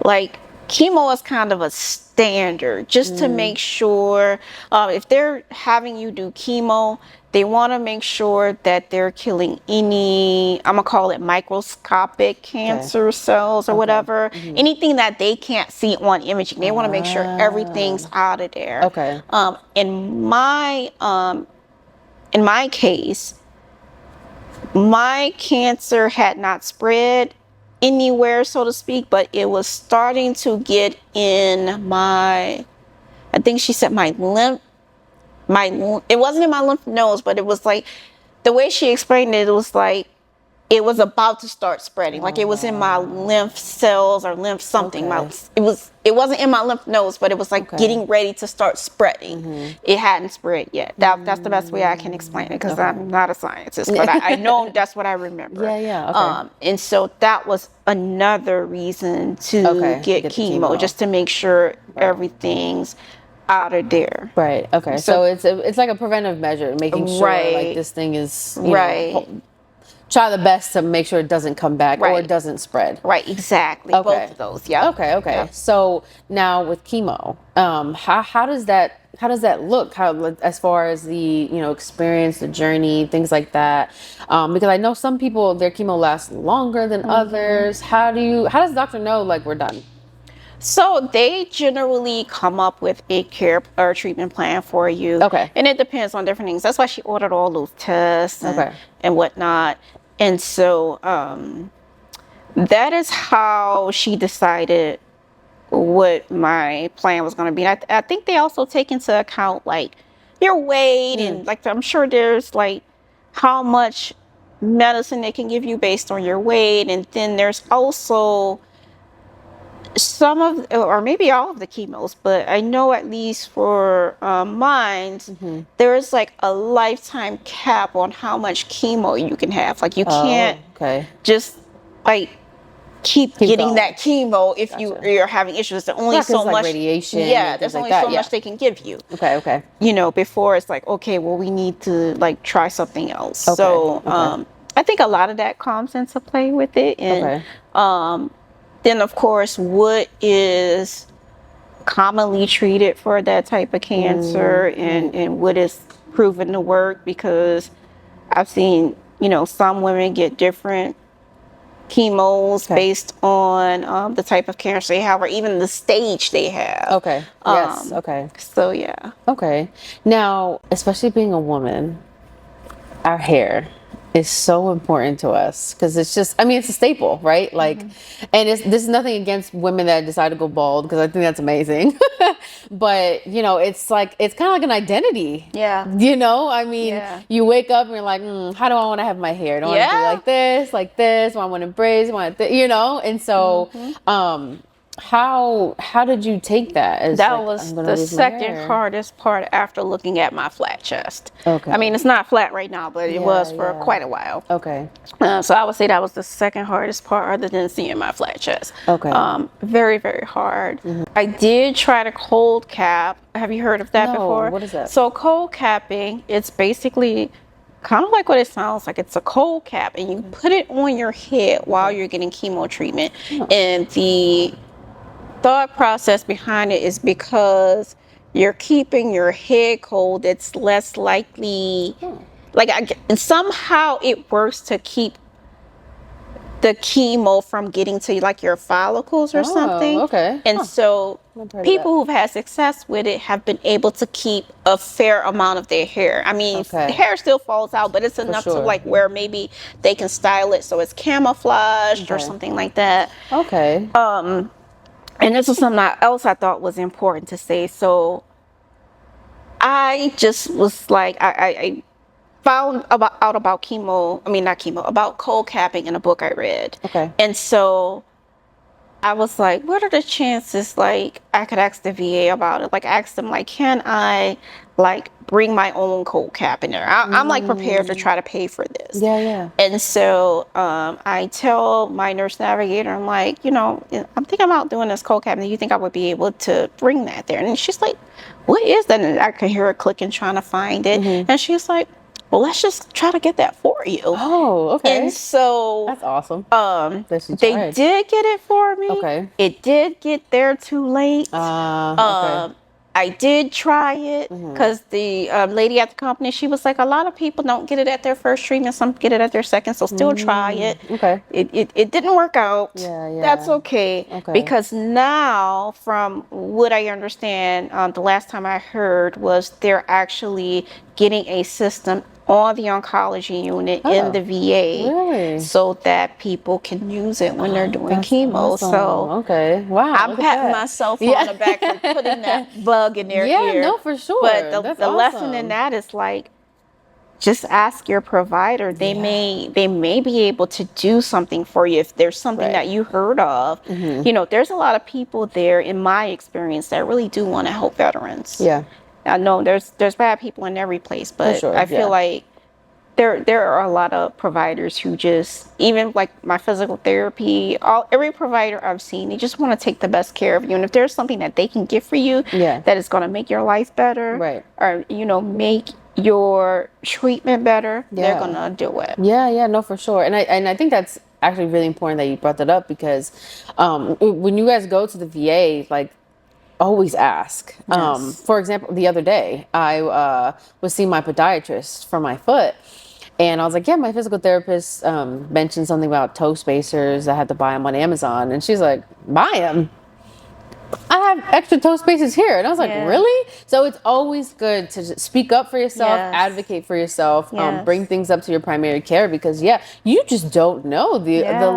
like chemo is kind of a standard just to make sure if they're having you do chemo, they want to make sure that they're killing any, I'm gonna call it microscopic cancer cells or whatever, anything that they can't see on imaging. They want to make sure everything's out of there. In my case, my cancer had not spread anywhere, so to speak, but it was starting to get in my, I think she said my lymph, it wasn't in my lymph nodes, but it was like, the way she explained it, it was like, it was about to start spreading. Like it was in my lymph cells or lymph something. It wasn't in my lymph nodes, but it was like getting ready to start spreading. It hadn't spread yet. That's the best way I can explain it, because I'm not a scientist, but I know that's what I remember. And so that was another reason to get chemo, just to make sure everything's out of there. Okay. So it's like a preventive measure, making sure like this thing is, you know, try the best to make sure it doesn't come back or it doesn't spread. Exactly. Both of those. Yeah. So now with chemo, how does that look? How, as far as the, you know, experience, the journey, things like that? Because I know some people, their chemo lasts longer than others. How does the doctor know, like, we're done? So they generally come up with a care or treatment plan for you. And it depends on different things. That's why she ordered all those tests and whatnot. And so that is how she decided what my plan was going to be. I think they also take into account like your weight and like, I'm sure there's like how much medicine they can give you based on your weight. And then there's also some of, or maybe all of the chemos, but I know at least for mine, there is like a lifetime cap on how much chemo you can have. Like you can't just like keep getting going. That chemo if you're having issues. There's only so much like radiation. There's only so much they can give you. You know, before it's like, okay, well, we need to like try something else. So I think a lot of that comes into play with it. And then, of course, what is commonly treated for that type of cancer and what is proven to work, because I've seen, you know, some women get different chemos based on the type of cancer they have or even the stage they have. Okay. Yes. Okay. So yeah. Okay. Now, especially being a woman, our hair is so important to us because it's just, I mean, it's a staple, right? Like, and this is nothing against women that decide to go bald because I think that's amazing. But, you know, it's like, it's kind of like an identity. Yeah. You know, I mean, you wake up and you're like, how do I want to have my hair? Do I want to do like this? Do I want to braids? You know? And so, how did you take that? As that like, was the second hardest part after looking at my flat chest. Okay. I mean, it's not flat right now, but it was for quite a while. Okay. So I would say that was the second hardest part other than seeing my flat chest. Okay. Very, very hard. I did try to cold cap. Have you heard of that before? What is that? So cold capping, it's basically kind of like what it sounds like. It's a cold cap and you put it on your head while you're getting chemo treatment. And the thought process behind it is because you're keeping your head cold, it's less likely, and somehow it works to keep the chemo from getting to like your follicles or something. Okay. And so people who've had success with it have been able to keep a fair amount of their hair. I mean, hair still falls out, but it's enough to like where maybe they can style it so it's camouflaged or something like that. Okay. And this was something else I thought was important to say. So I just was like, I found out about about cold capping in a book I read. Okay. And so I was like, what are the chances, like, I could ask the VA about it? Like, ask them, like, can I, like, bring my own cold cap in there? I'm like, prepared to try to pay for this. Yeah. And so I tell my nurse navigator, I'm like, you know, I'm thinking about doing this cold cap. Do you think I would be able to bring that there? And she's like, what is that? And I could hear her clicking, trying to find it. And she's like, well, let's just try to get that for you. Oh, okay. And so that's awesome. They did get it for me. Okay. It did get there too late. Okay. I did try it because the lady at the company, she was like, a lot of people don't get it at their first treatment. Some get it at their second, so still try it. Okay. It didn't work out. Yeah. That's okay. Because now, from what I understand, the last time I heard was they're actually getting a system on the oncology unit in the VA so that people can use it when they're doing chemo. Awesome. So wow, I'm patting myself on the back for putting that bug in their ear. Yeah, no, for sure. But the lesson in that is like, just ask your provider. They may be able to do something for you if there's something that you heard of. You know, there's a lot of people there, in my experience, that really do want to help veterans. Yeah. I know there's bad people in every place, but I feel like there are a lot of providers who just, even like my physical therapy, every provider I've seen, they just want to take the best care of you. And if there's something that they can get for you that is going to make your life better, or, you know, make your treatment better, they're going to do it. Yeah, no, for sure. And I think that's actually really important that you brought that up because when you guys go to the VA, like, always ask. For example, the other day I was seeing my podiatrist for my foot, and I was like, yeah, my physical therapist mentioned something about toe spacers. I had to buy them on Amazon, and she's like, buy them? I have extra toe spacers here. And I was like, really? So it's always good to just speak up for yourself, advocate for yourself, bring things up to your primary care because, you just don't know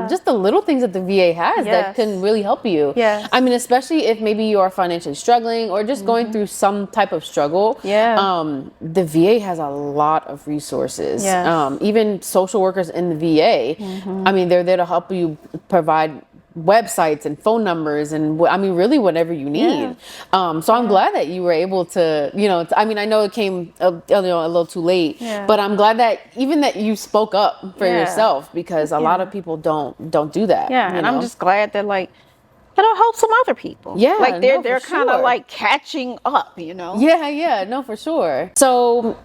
just the little things that the VA has that can really help you. I mean, especially if maybe you are financially struggling or just going through some type of struggle. The VA has a lot of resources. Even social workers in the VA, I mean, they're there to help you provide websites and phone numbers and I mean really whatever you need. So I'm glad that you were able to, you know, I mean, I know it came a little too late, but I'm glad that even that you spoke up for yourself because a lot of people don't do that. And I'm just glad that like it'll help some other people. Like they're kind of like catching up, you know. No, for sure. So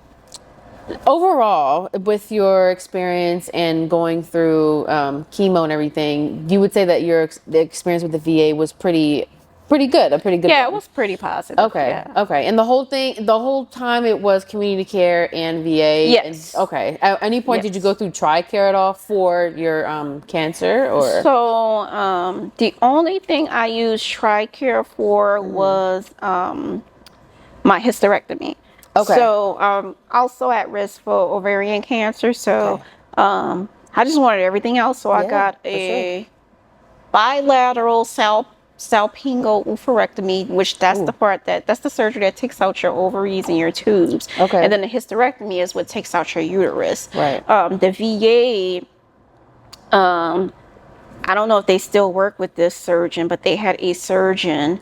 overall, with your experience and going through chemo and everything, you would say that the experience with the VA was pretty pretty good. A pretty good. Yeah, one. it was pretty positive. Okay. Yeah. Okay. And the whole time it was community care and VA. Yes. Okay. At any point, did you go through TRICARE at all for your cancer or? So the only thing I used TRICARE for was my hysterectomy. Okay. So also at risk for ovarian cancer. So I just wanted everything else. So I got a bilateral salpingo oophorectomy, which that's that's the surgery that takes out your ovaries and your tubes. Okay. And then the hysterectomy is what takes out your uterus. Right. The VA, I don't know if they still work with this surgeon, but they had a surgeon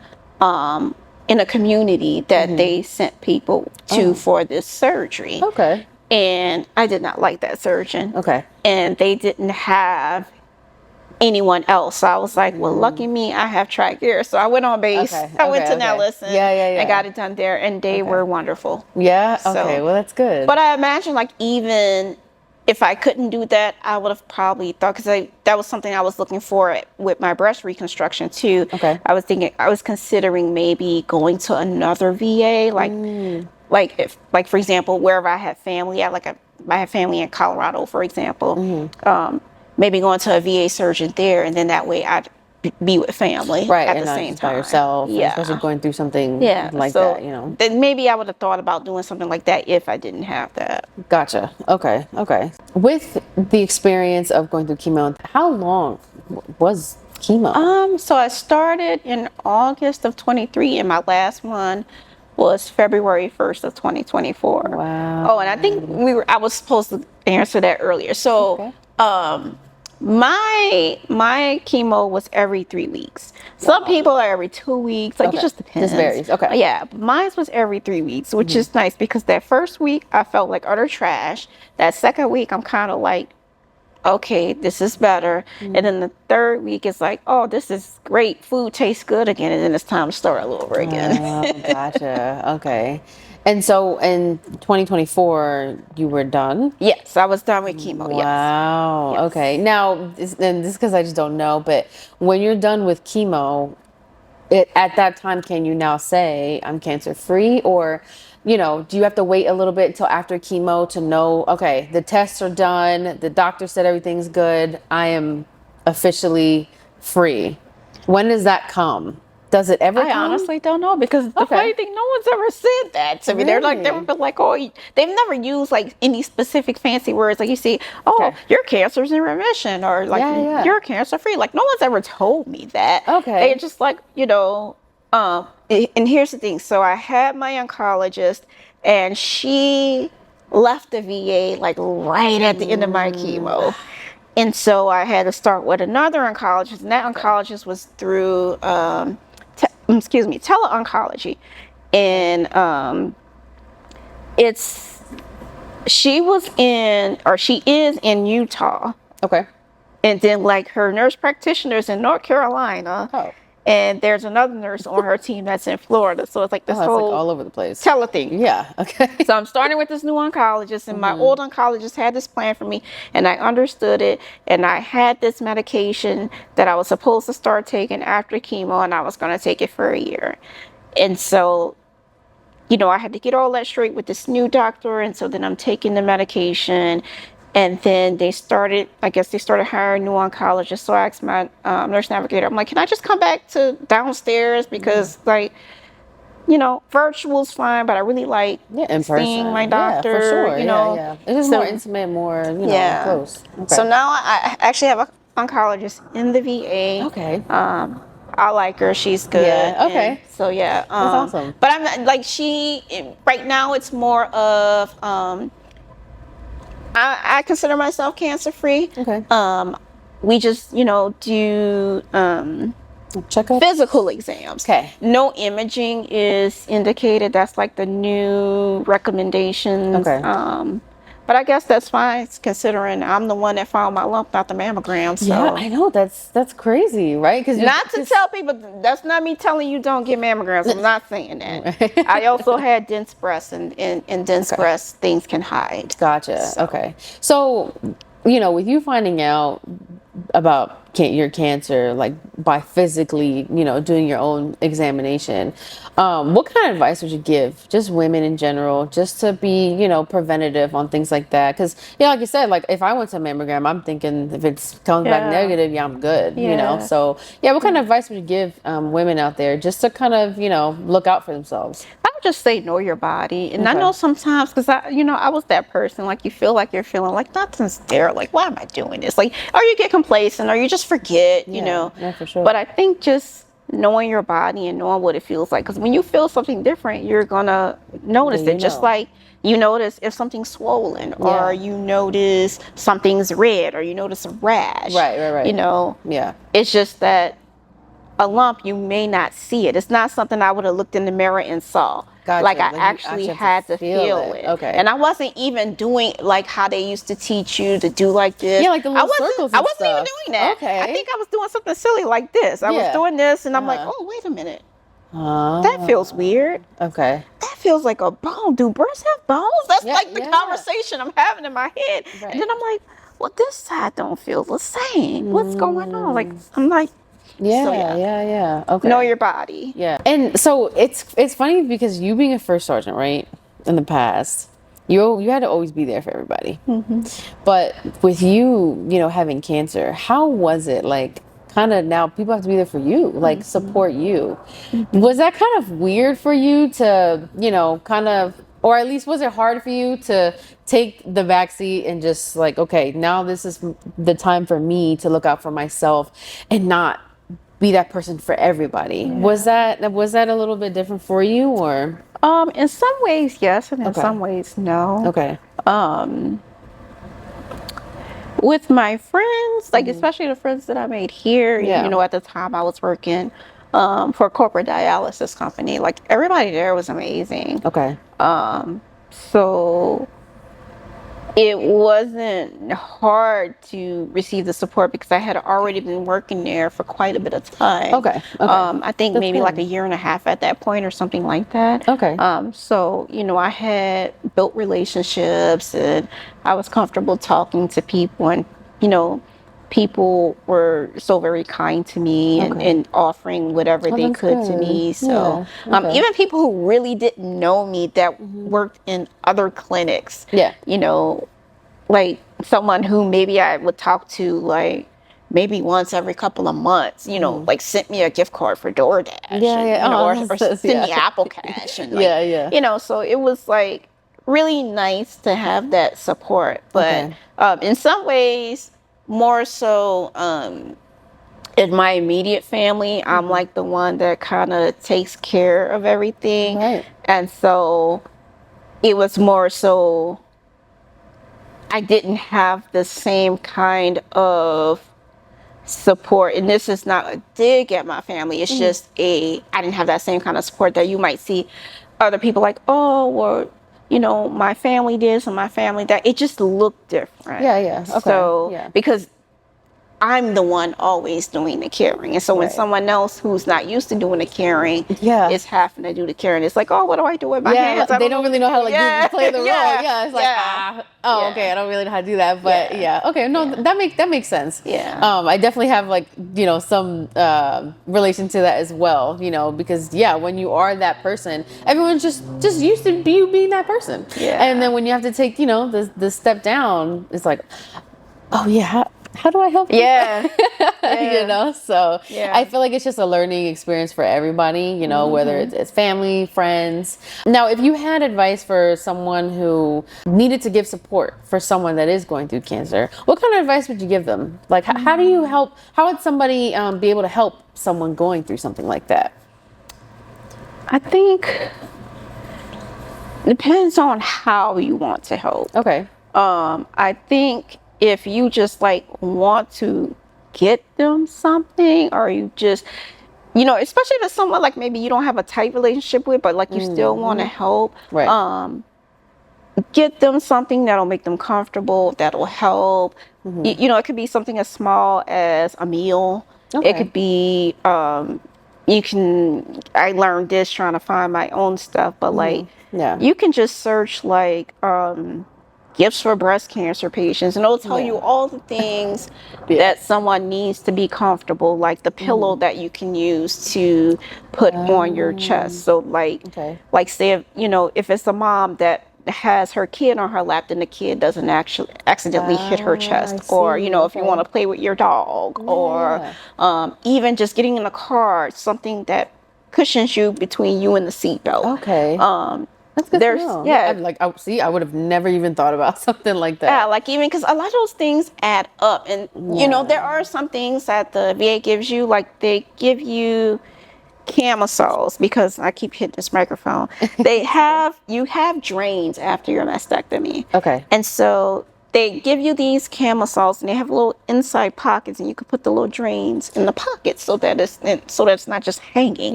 in a community that they sent people to for this surgery. Okay. And I did not like that surgeon. Okay. And they didn't have anyone else. So I was like, well, lucky me, I have TRICARE. So I went on base. I went to Nellis and got it done there, and they were wonderful. Yeah. So, okay. Well, that's good. But I imagine, like, even if I couldn't do that, I would have probably thought, because that was something I was looking for with my breast reconstruction too. Okay. I was considering maybe going to another VA, like for example, wherever I have family at, I have family in Colorado, for example. Maybe going to a VA surgeon there, and then that way I'd be with family at the same time. By yourself, especially going through something like so that, you know. Then maybe I would have thought about doing something like that if I didn't have that. Gotcha. Okay. Okay. With the experience of going through chemo, how long was chemo? So I started in August of 23, and my last one was February 1st of 2024. Wow. Oh, and I think I was supposed to answer that earlier. So, my chemo was every 3 weeks. Some people are every 2 weeks. Like, it just depends. This varies. Okay. Yeah, mine was every 3 weeks, which is nice, because that first week I felt like utter trash. That second week I'm kind of like, okay, this is better. And then the third week is like, oh, this is great. Food tastes good again. And then it's time to start all over again. Oh, gotcha. Okay. And so in 2024, you were done? Yes, I was done with chemo. Wow. Yes. Okay. Now, this is because I just don't know, but when you're done with chemo, at that time, can you now say I'm cancer free, or, you know, do you have to wait a little bit until after chemo to know, okay, the tests are done, the doctor said everything's good, I am officially free? When does that come? Does it ever come? I honestly don't know, because the funny thing, no one's ever said that to me. They're like, they've been like, oh, they've never used like any specific fancy words. Like, you see, oh, your cancer's in remission, or like you're cancer free. Like, no one's ever told me that. Okay. They're just like, you know, and here's the thing. So I had my oncologist, and she left the VA like right at the end of my chemo. And so I had to start with another oncologist, and that oncologist was through, tele-oncology. And she is in Utah. Okay. And then like her nurse practitioner's in North Carolina. Oh. And there's another nurse on her team that's in Florida. So it's like this whole like all over the place. tele thing. Yeah. Okay. So I'm starting with this new oncologist, and my old oncologist had this plan for me, and I understood it. And I had this medication that I was supposed to start taking after chemo, and I was going to take it for a year. And so, you know, I had to get all that straight with this new doctor. And so then I'm taking the medication. And then they started hiring new oncologists. So I asked my nurse navigator, I'm like, can I just come back to downstairs? Because, like, you know, virtual's fine, but I really like seeing my doctor. Yeah, for sure. You know, It's just more intimate, more, you know, close. Okay. So now I actually have an oncologist in the VA. Okay. I like her. She's good. Yeah. Okay. And so yeah. That's awesome. But I'm not, like, right now it's more of I consider myself cancer free. Okay. We just, you know, do checkup, physical exams. Okay. No imaging is indicated. That's like the new recommendations. Okay. But I guess that's fine, considering I'm the one that found my lump, not the mammogram. So. Yeah, I know, that's crazy, right? Because not to tell people, that's not me telling you don't get mammograms. I'm not saying that. I also had dense breasts, and dense breasts, things can hide. Gotcha. So. Okay. So, you know, with you finding out about your cancer, like by physically, doing your own examination. What kind of advice would you give just women in general, just to be, preventative on things like that? Because, like you said, like if I went to a mammogram, I'm thinking if it's comes back negative, I'm good, So, what kind of advice would you give women out there just to kind of, look out for themselves? I would just say know your body. And I know sometimes, because I was that person, like you feel like you're feeling like nothing's there. Like, why am I doing this? Like, or you get complacent or you just forget, Yeah, for sure. But I think just knowing your body and knowing what it feels like. Because when you feel something different, you're going to notice it. Just like you notice if something's swollen or you notice something's red or you notice a rash. Right. Yeah. It's just that a lump, you may not see it. It's not something I would have looked in the mirror and saw. Gotcha. Like I actually had to feel it. Okay. And I wasn't even doing like how they used to teach you to do like this. Yeah, like the little circles. I wasn't even doing that. Okay. I think I was doing something silly like this. I was doing this and I'm like, oh, wait a minute. That feels weird. Okay. That feels like a bone. Do birds have bones? That's like the conversation I'm having in my head. Right. And then I'm like, well, this side don't feel the same. What's going on? Like, I'm like, yeah. Okay. Know your body. Yeah. And so it's funny because you being a first sergeant, right, in the past, you had to always be there for everybody. But with you, having cancer, how was it like? Kind of now people have to be there for you, like support you. Was that kind of weird for you to, kind of, or at least was it hard for you to take the backseat and just like, okay, now this is the time for me to look out for myself and not be that person for everybody? Was that a little bit different for you, or? In some ways, yes, and in some ways, no. Okay. With my friends, like especially the friends that I made here, at the time I was working for a corporate dialysis company. Like everybody there was amazing. Okay. So it wasn't hard to receive the support because I had already been working there for quite a bit of time. Okay. I think maybe like a year and a half at that point or something like that. Okay. So, I had built relationships and I was comfortable talking to people and, people were so very kind to me and offering whatever they could to me. So even people who really didn't know me that worked in other clinics, like someone who maybe I would talk to like maybe once every couple of months, like sent me a gift card for DoorDash or send me Apple Cash. And like, so it was like really nice to have that support. But in some ways, more so in my immediate family, I'm like the one that kind of takes care of everything. Right. And so it was more so I didn't have the same kind of support. And this is not a dig at my family. It's just I didn't have that same kind of support that you might see other people like, oh, well, my family this and my family that. It just looked different. Yeah. Okay. So, because I'm the one always doing the caring. And so when someone else who's not used to doing the caring is having to do the caring, it's like, oh, what do I do with my hands? They don't really know how to play the role. Yeah, it's like, okay, I don't really know how to do that. But okay, no, that makes sense. Yeah. I definitely have like, some relation to that as well, because when you are that person, everyone's just used to you being that person. Yeah. And then when you have to take, the step down, it's like, oh yeah, how do I help you? So I feel like it's just a learning experience for everybody, whether it's family, friends. Now, if you had advice for someone who needed to give support for someone that is going through cancer, what kind of advice would you give them? Like, how do you help? How would somebody be able to help someone going through something like that? I think it depends on how you want to help. Okay. I think if you just like want to get them something, or you just, especially if it's someone like maybe you don't have a tight relationship with, but like you still want to help, get them something that'll make them comfortable, that'll help. It could be something as small as a meal. Okay. It could be, I learned this trying to find my own stuff, but like, you can just search like, gifts for breast cancer patients, and it'll tell you all the things that someone needs to be comfortable, like the pillow that you can use to put on your chest. So like say if, you know, if it's a mom that has her kid on her lap, then the kid doesn't actually accidentally hit her chest, or you know, if you want to play with your dog, or even just getting in a car, something that cushions you between you and the seatbelt. That's good to know. I'm like, oh, see, I would have never even thought about something like that. Yeah, like even because a lot of those things add up, and you know, there are some things that the VA gives you, like they give you camisoles, because I keep hitting this microphone. They have you have drains after your mastectomy. And so they give you these camisoles, and they have little inside pockets, and you can put the little drains in the pockets so that it's not just hanging.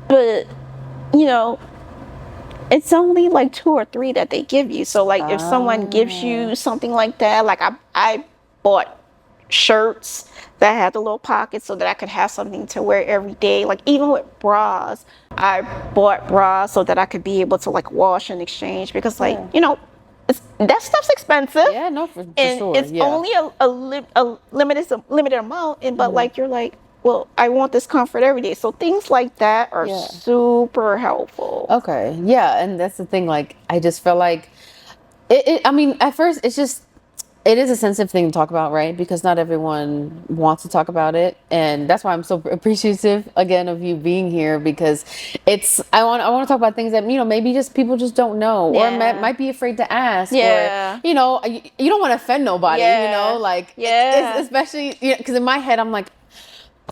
But you know, it's only like 2 or 3 that they give you. So like if someone gives you something like that, like I bought shirts that had the little pockets so that I could have something to wear every day. Like even with bras, I bought bras so that I could be able to like wash and exchange, because like, you know, that stuff's expensive. For and sure. It's only a limited amount, and but like you're like, well, I want this comfort every day. So things like that are super helpful. And that's the thing. Like, I just feel like I mean, at first, it is a sensitive thing to talk about, right? Because not everyone wants to talk about it. And that's why I'm so appreciative, again, of you being here, because I want to talk about things that, you know, maybe just people just don't know, or might be afraid to ask, or, you know, you don't want to offend nobody, you know, like, especially, you know, because in my head, I'm like,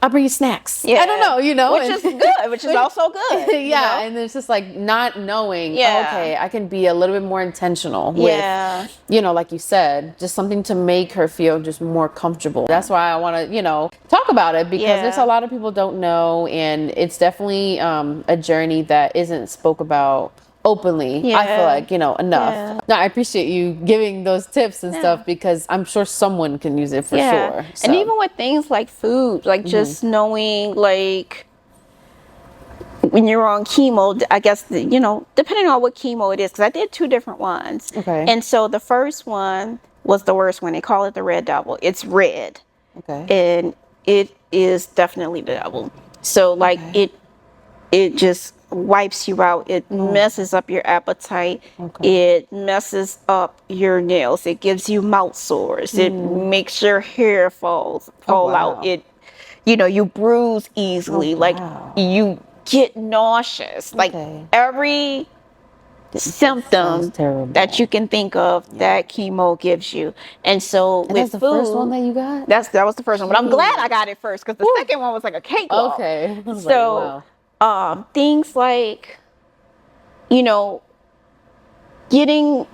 I'll bring you snacks. I don't know, you know. Which is good, which is also good. You know? And it's just like not knowing, okay, I can be a little bit more intentional with, you know, like you said, just something to make her feel just more comfortable. That's why I want to, you know, talk about it, because there's a lot of people don't know, and it's definitely a journey that isn't spoke about openly, I feel like, you know, enough. No, I appreciate you giving those tips and stuff, because I'm sure someone can use it for sure. So. And even with things like food, like just knowing, like when you're on chemo, I guess, you know, depending on what chemo it is, because I did 2 different ones. And so the first one was the worst one. They call it the red devil. It's red. And it is definitely the devil. So like it just wipes you out. It messes up your appetite. It messes up your nails. It gives you mouth sores. It makes your hair fall out. It, you know, you bruise easily. Like you get nauseous. Like every symptom that you can think of, that chemo gives you. And so with that's the first one that you got? That was the first one. But I'm glad I got it first, because the second one was like a cakewalk. So things like, you know, getting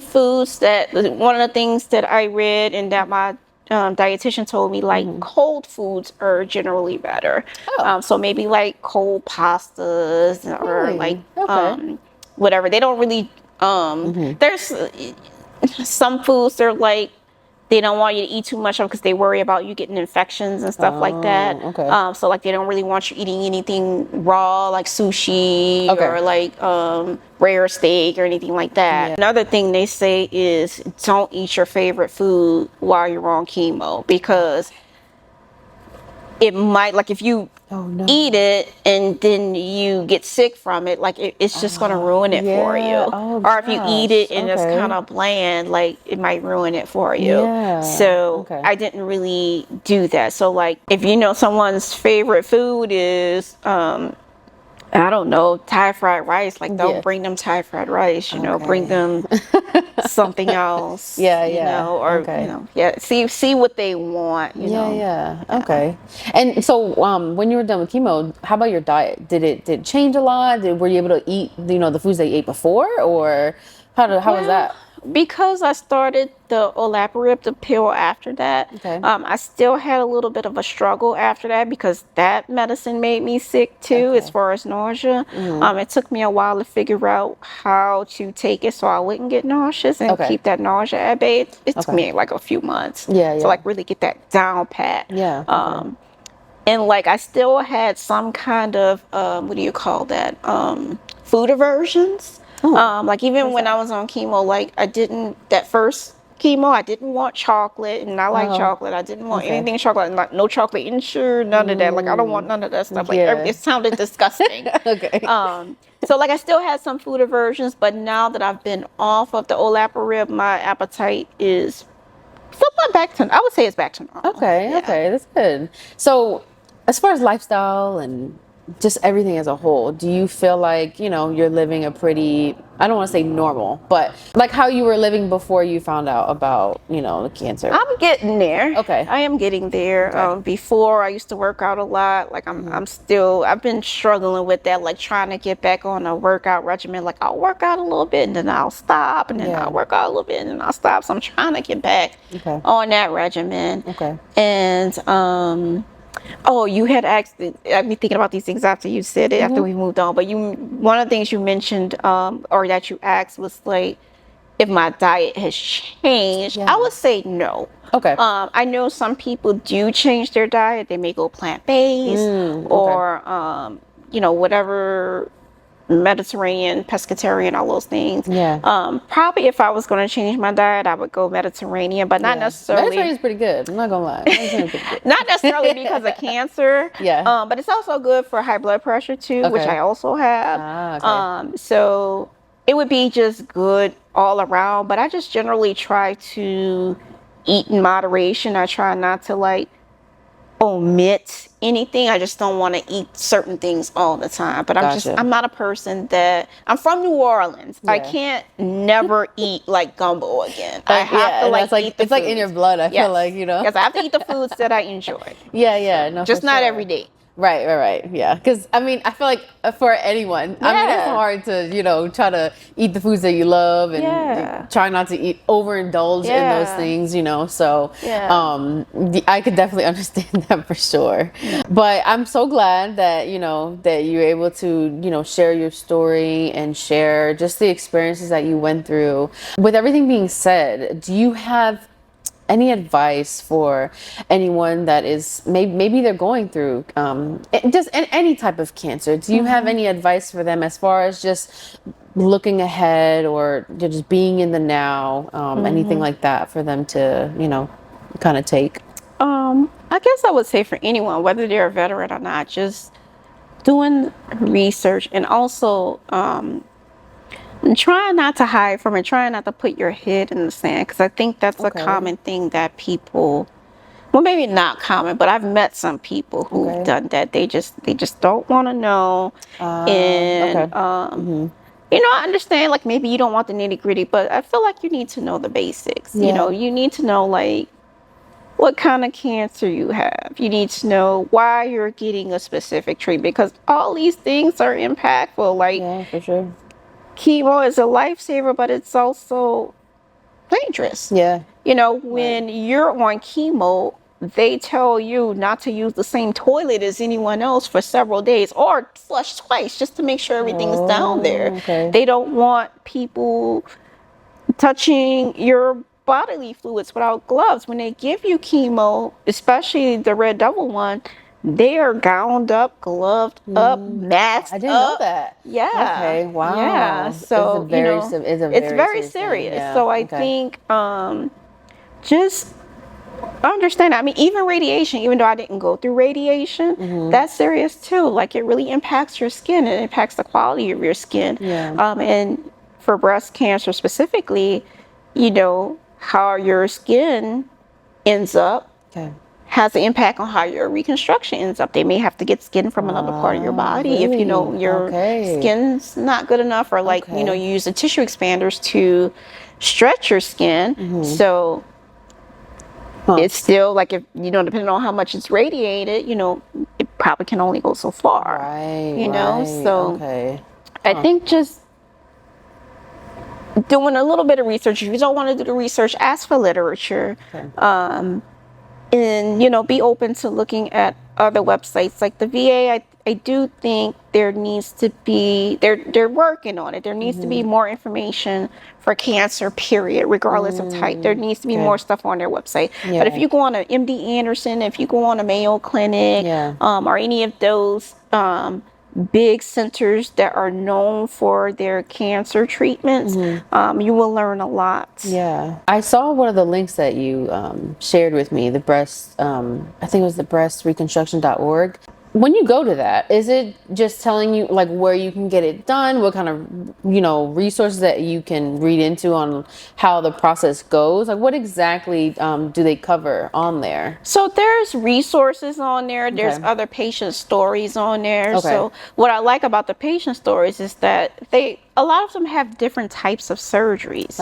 foods that, one of the things that I read and that my dietitian told me, like cold foods are generally better. So maybe like cold pastas, or like whatever. They don't really there's some foods they're like, they don't want you to eat too much of, because they worry about you getting infections and stuff like that. So like they don't really want you eating anything raw, like sushi or like rare steak or anything like that. Another thing they say is don't eat your favorite food while you're on chemo, because it might, like if you eat it and then you get sick from it, like it's just going to ruin it for you. Or if you eat it and it's kind of bland, like it might ruin it for you. So I didn't really do that. So like if you know someone's favorite food is I don't know, Thai fried rice, like don't bring them Thai fried rice, you know, bring them something else. You know, or you know, see what they want, you know. Okay. And so when you were done with chemo, how about your diet? Did it change a lot? Were you able to eat, you know, the foods that you ate before, or how was that? Because I started the olaparib, the pill, after that, I still had a little bit of a struggle after that, because that medicine made me sick too, as far as nausea. It took me a while to figure out how to take it so I wouldn't get nauseous and keep that nausea at bay. It took me like a few months to like really get that down pat. And like I still had some kind of what do you call that, food aversions. Like even when I was on chemo, like that first chemo, I didn't want chocolate, and I like chocolate. I didn't want anything chocolate, like no chocolate insure, none of that. Like I don't want none of that stuff. Like it sounded disgusting. Okay. So like I still had some food aversions, but now that I've been off of the olaparib, my appetite is somewhat back to, I would say it's back to normal. Okay, okay, that's good. So, as far as lifestyle and just everything as a whole, do you feel like, you're living a pretty, I don't want to say normal, but like how you were living before you found out about, the cancer? I'm getting there. Okay. I am getting there. Okay. Before I used to work out a lot. Like I've been struggling with that, like trying to get back on a workout regimen. Like I'll work out a little bit and then I'll stop, and then I'll work out a little bit and then I'll stop. So I'm trying to get back on that regimen. Okay. And, oh, you had asked, I've been thinking about these things after you said it, after we moved on, but one of the things you mentioned, or that you asked, was like, if my diet has changed. I would say no. Okay. I know some people do change their diet. They may go plant-based or, whatever, Mediterranean, pescatarian, all those things. Yeah. Probably if I was going to change my diet, I would go Mediterranean, but not necessarily. Mediterranean is pretty good. I'm not gonna lie. Mediterranean's pretty good. Not necessarily because of cancer. Yeah. But it's also good for high blood pressure too, which I also have. Okay. So it would be just good all around. But I just generally try to eat in moderation. I try not to like omit anything. I just don't want to eat certain things all the time. But I'm not a person that, I'm from New Orleans. I can't never eat like gumbo again. I have to like eat the it's like in your blood. I feel like, Because I have to eat the foods that I enjoy. No, just not every day. Right. Yeah. Because, I feel like for anyone, it's hard to, try to eat the foods that you love and try not to overindulge in those things, So, I could definitely understand that for sure. But I'm so glad that, that you're able to, share your story and share just the experiences that you went through. With everything being said, do you have any advice for anyone that is maybe they're going through just any type of cancer? Do you have any advice for them as far as just looking ahead or just being in the now, anything like that for them to kind of take? I guess I would say for anyone, whether they're a veteran or not, just doing research, and also trying not to hide from it, trying not to put your head in the sand, because I think that's a common thing that people, well, maybe not common, but I've met some people who've done that. They just don't want to know. I understand, like, maybe you don't want the nitty gritty, but I feel like you need to know the basics. You need to know, like, what kind of cancer you have. You need to know why you're getting a specific treatment, because all these things are impactful. Like, for sure. Chemo is a lifesaver, but it's also dangerous. When you're on chemo, they tell you not to use the same toilet as anyone else for several days, or flush twice just to make sure everything's down there. They don't want people touching your bodily fluids without gloves. When they give you chemo, especially the Red Devil one, they are gowned up, gloved up, masked up. I didn't know that. Yeah. Okay. Wow. Yeah. So it's very serious. Yeah. So I think just understand. Even radiation, even though I didn't go through radiation, that's serious too. Like, it really impacts your skin. It impacts the quality of your skin. And for breast cancer specifically, how your skin ends up has an impact on how your reconstruction ends up. They may have to get skin from another part of your body if your skin's not good enough, or you use the tissue expanders to stretch your skin. So it's still like, if depending on how much it's radiated, it probably can only go so far. So I think just doing a little bit of research. If you don't want to do the research, ask for literature. And be open to looking at other websites like the VA. I do think there needs to be, they're working on it. There needs to be more information for cancer, period, regardless of type. There needs to be more stuff on their website. But if you go on a MD Anderson, if you go on a Mayo Clinic, or any of those big centers that are known for their cancer treatments, you will learn a lot. Yeah. I saw one of the links that you shared with me, the breast, I think it was the breastreconstruction.org. When you go to that, is it just telling you like where you can get it done, what kind of, resources that you can read into on how the process goes? Like what exactly do they cover on there? So there's resources on there. There's Okay. other patient stories on there. Okay. So what I like about the patient stories is that a lot of them have different types of surgeries.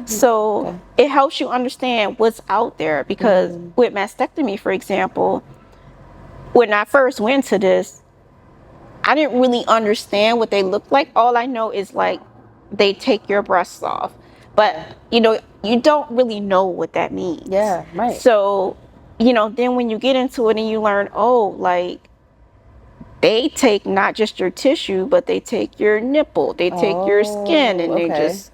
So it helps you understand what's out there, because with mastectomy, for example, when I first went to this, I didn't really understand what they looked like. All I know is like they take your breasts off, but you don't really know what that means. Yeah, right. So, then when you get into it and you learn, like they take not just your tissue, but they take your nipple, they take your skin, and they just,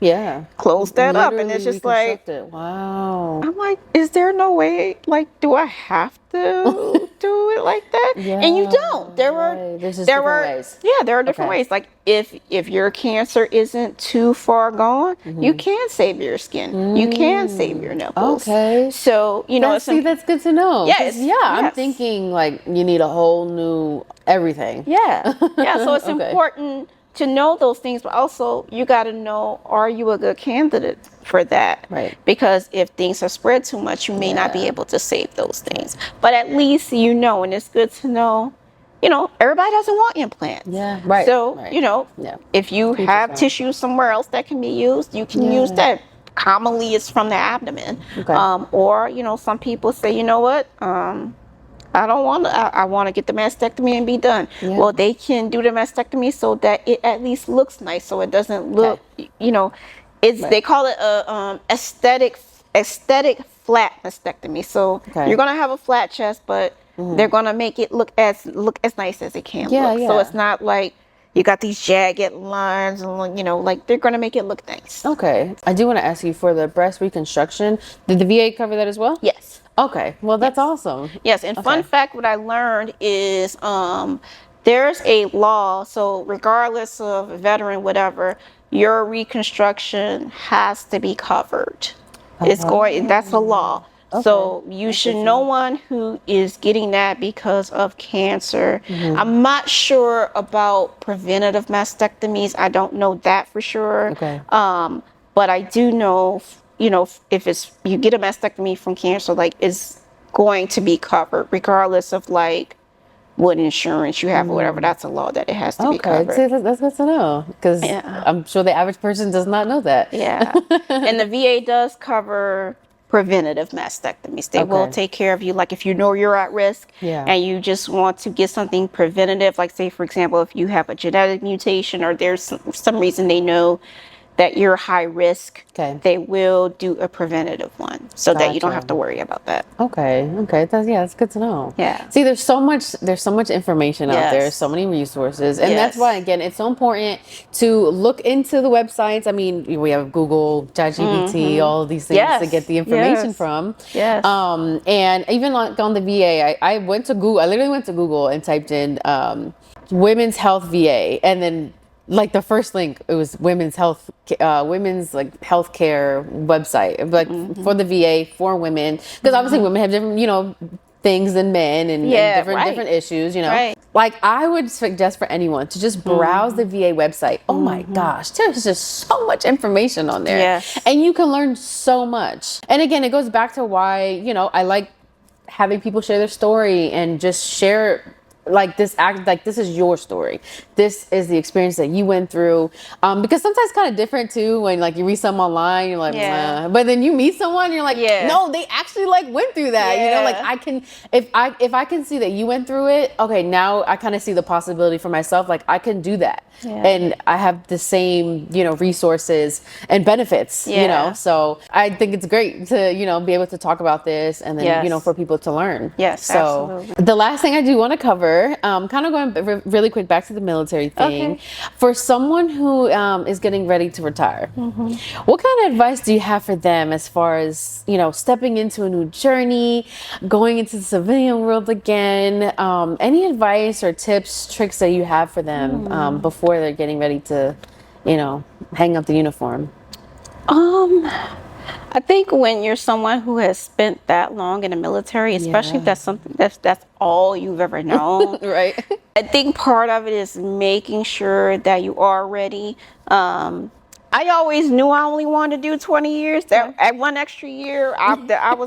yeah, close that up, and it's just like, wow. I'm like, is there no way? Like, do I have to do it like that? Yeah, and you don't. There are different ways. Yeah, there are different ways. Like if your cancer isn't too far gone, you can save your skin. You can save your nipples. Okay. So that's good to know. Yes. I'm thinking like you need a whole new everything. Yeah. So it's important to know those things, but also you got to know, are you a good candidate for that? Right. Because if things are spread too much, you may not be able to save those things. But at least and it's good to know, everybody doesn't want implants. Yeah, right. So, yeah. if you have tissue somewhere else that can be used, you can use that. Commonly, it's from the abdomen. Okay. Or, some people say, you know what, I don't want to. I want to get the mastectomy and be done. Yeah. Well, they can do the mastectomy so that it at least looks nice, so it doesn't look. They call it a aesthetic flat mastectomy. So you're gonna have a flat chest, but they're gonna make it look as nice as it can look. So it's not like you got these jagged lines, and like they're gonna make it look nice. Okay. I do want to ask you, for the breast reconstruction, did the VA cover that as well? Yes. Okay, well that's awesome. Yes, and fun fact, what I learned is there's a law, so regardless of veteran, whatever, your reconstruction has to be covered. That's a law. Okay. So you should know one who is getting that because of cancer. I'm not sure about preventative mastectomies. I don't know that for sure. Okay. But I do know, if you get a mastectomy from cancer, like it's going to be covered regardless of like what insurance you have or whatever. That's a law that it has to be covered. See, that's good to know, because I'm sure the average person does not know that. Yeah. And the VA does cover preventative mastectomies. They will take care of you. Like if you know you're at risk and you just want to get something preventative, like say, for example, if you have a genetic mutation or there's some reason they know that you're high risk, they will do a preventative one so that you don't have to worry about that. Okay. That's good to know. Yeah. See, there's so much information out there, so many resources, and that's why, again, it's so important to look into the websites. I mean, we have Google, ChatGPT, all of these things to get the information from. Yes. And even like on the VA, I went to Google. I literally went to Google and typed in women's health VA, and then like the first link, it was women's like healthcare website, like for the VA for women, because obviously women have different, things than men and different issues, Like I would suggest for anyone to just browse the VA website. Oh my gosh, there's just so much information on there, and you can learn so much. And again, it goes back to why, I like having people share their story and just share like this is your story. This is the experience that you went through. Because sometimes it's kind of different too when like you read something online, you're like, but then you meet someone, you're like, no, they actually like went through that. Like I can, if I can see that you went through it, okay, now I kind of see the possibility for myself. Like I can do that. And I have the same, resources and benefits, so I think it's great to, be able to talk about this and then, for people to learn. Yes, so absolutely. The last thing I do want to cover sure, kind of going really quick back to the military thing. Okay. For someone who is getting ready to retire, what kind of advice do you have for them as far as, stepping into a new journey, going into the civilian world again? Any advice or tips, tricks that you have for them before they're getting ready to, hang up the uniform? I think when you're someone who has spent that long in the military, especially if that's something that's all you've ever known, Right. I think part of it is making sure that you are ready. I always knew I only wanted to do 20 years. That at one extra year, that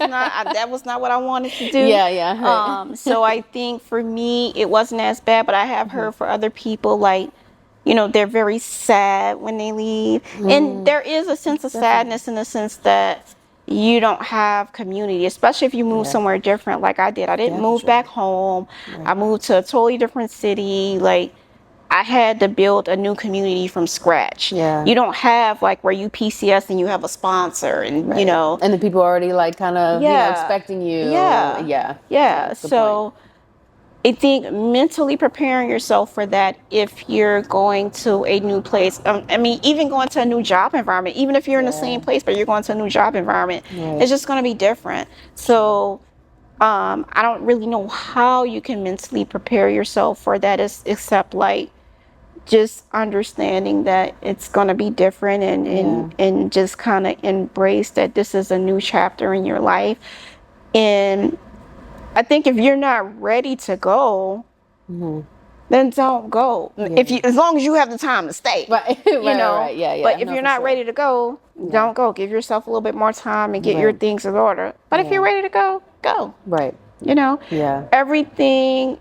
was not what I wanted to do. Yeah. Right. So I think for me, it wasn't as bad, but I have heard for other people, like, they're very sad when they leave. And there is a sense of sadness in the sense that you don't have community, especially if you move somewhere different like I did. I didn't move back home. Right. I moved to a totally different city. Like, I had to build a new community from scratch. Yeah. You don't have like where you PCS and you have a sponsor and, And the people already like kind of, expecting you. Yeah. So I think mentally preparing yourself for that if you're going to a new place. Even going to a new job environment, even if you're in the same place, but you're going to a new job environment, it's just going to be different. So I don't really know how you can mentally prepare yourself for that except like just understanding that it's going to be different and just kind of embrace that this is a new chapter in your life. And I think if you're not ready to go, then don't go. As long as you have the time to stay, right. Right. Yeah. But if you're not ready to go, don't go. Give yourself a little bit more time and get your things in order. But if you're ready to go, go. Right. Everything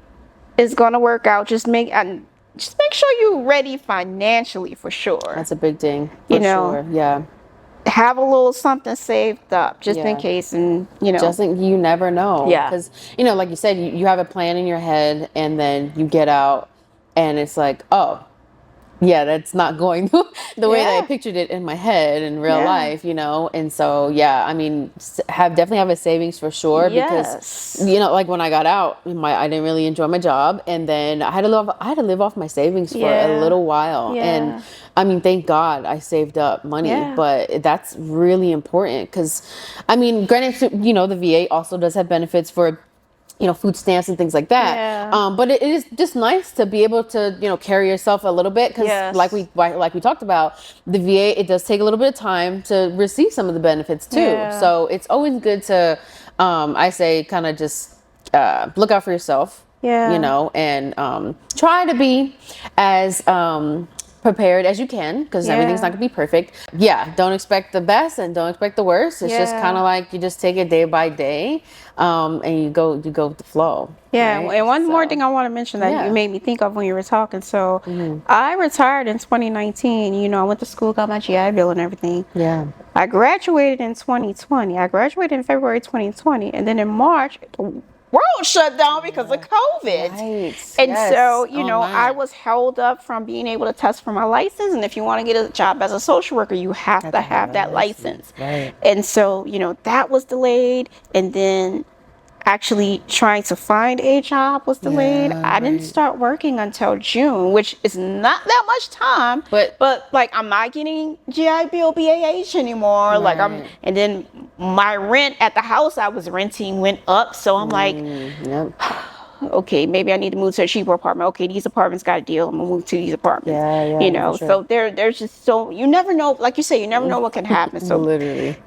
is gonna work out. Just make sure you're ready financially for sure. That's a big thing. Sure. Yeah. Have a little something saved up just in case, and just you never know. Yeah, because like you said, you have a plan in your head, and then you get out, and it's like, oh, yeah, that's not going the way that I pictured it in my head in real life, and so definitely have a savings for sure because like when I got out, I didn't really enjoy my job, and then I had to live off my savings for a little while, and thank God I saved up money, but that's really important because, granted, the VA also does have benefits for, food stamps and things like that. Yeah. But it is just nice to be able to, carry yourself a little bit because like we talked about, the VA, it does take a little bit of time to receive some of the benefits too. Yeah. So it's always good to, I say, kind of just look out for yourself, and try to be as prepared as you can because everything's not gonna be perfect. Don't expect the best and don't expect the worst. It's just kind of like you just take it day by day, and you go with the flow. Right? And one more thing I want to mention that you made me think of when you were talking. So I retired in 2019. I went to school, got my GI Bill and everything. Yeah. I graduated in 2020. I graduated in February 2020, and then in March, world shut down because of COVID. Right. And so, I was held up from being able to test for my license. And if you want to get a job as a social worker, you have to have that license. Right. And so, that was delayed. And then actually trying to find a job was delayed. I didn't start working until June, which is not that much time. But like, I'm not getting GI Bill BAH anymore. Right. And then my rent at the house I was renting went up. So I'm like, okay, maybe I need to move to a cheaper apartment. Okay, these apartments got a deal. I'm gonna move to these apartments. Sure. So there's just you never know. Like you say, you never know what can happen. So literally,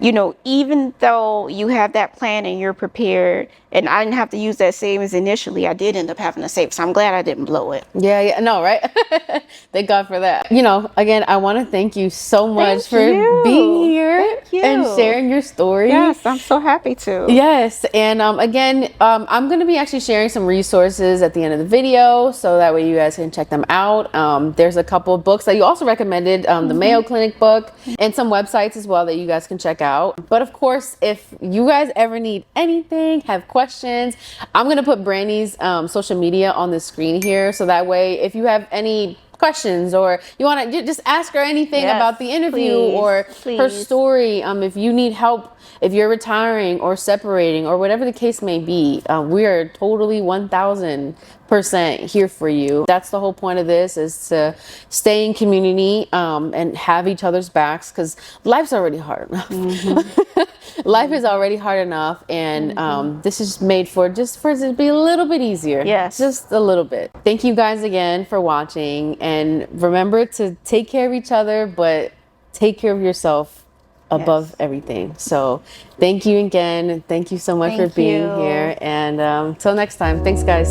even though you have that plan and you're prepared, and I didn't have to use that savings initially, I did end up having to save. So I'm glad I didn't blow it. Yeah, no, right? Thank God for that. Again, I want to thank you so much for being here and sharing your story. Yes, I'm so happy to. Yes, and again, I'm going to be actually sharing some resources at the end of the video, so that way you guys can check them out. There's a couple of books that you also recommended, the Mayo Clinic book, and some websites as well that you guys can check out. But of course, if you guys ever need anything, have questions, I'm going to put Brandi's social media on the screen here, so that way if you have any questions or you want to just ask her anything about the interview or her story, if you need help, if you're retiring or separating or whatever the case may be, we are totally 1000% 100% here for you. That's the whole point of this, is to stay in community and have each other's backs, because life's already hard enough. Life is already hard enough, and this is made for it to be a little bit easier. Yes. Just a little bit. Thank you guys again for watching, and remember to take care of each other, but take care of yourself above everything. So thank you again, and thank you so much for being here, and till next time. Thanks, guys.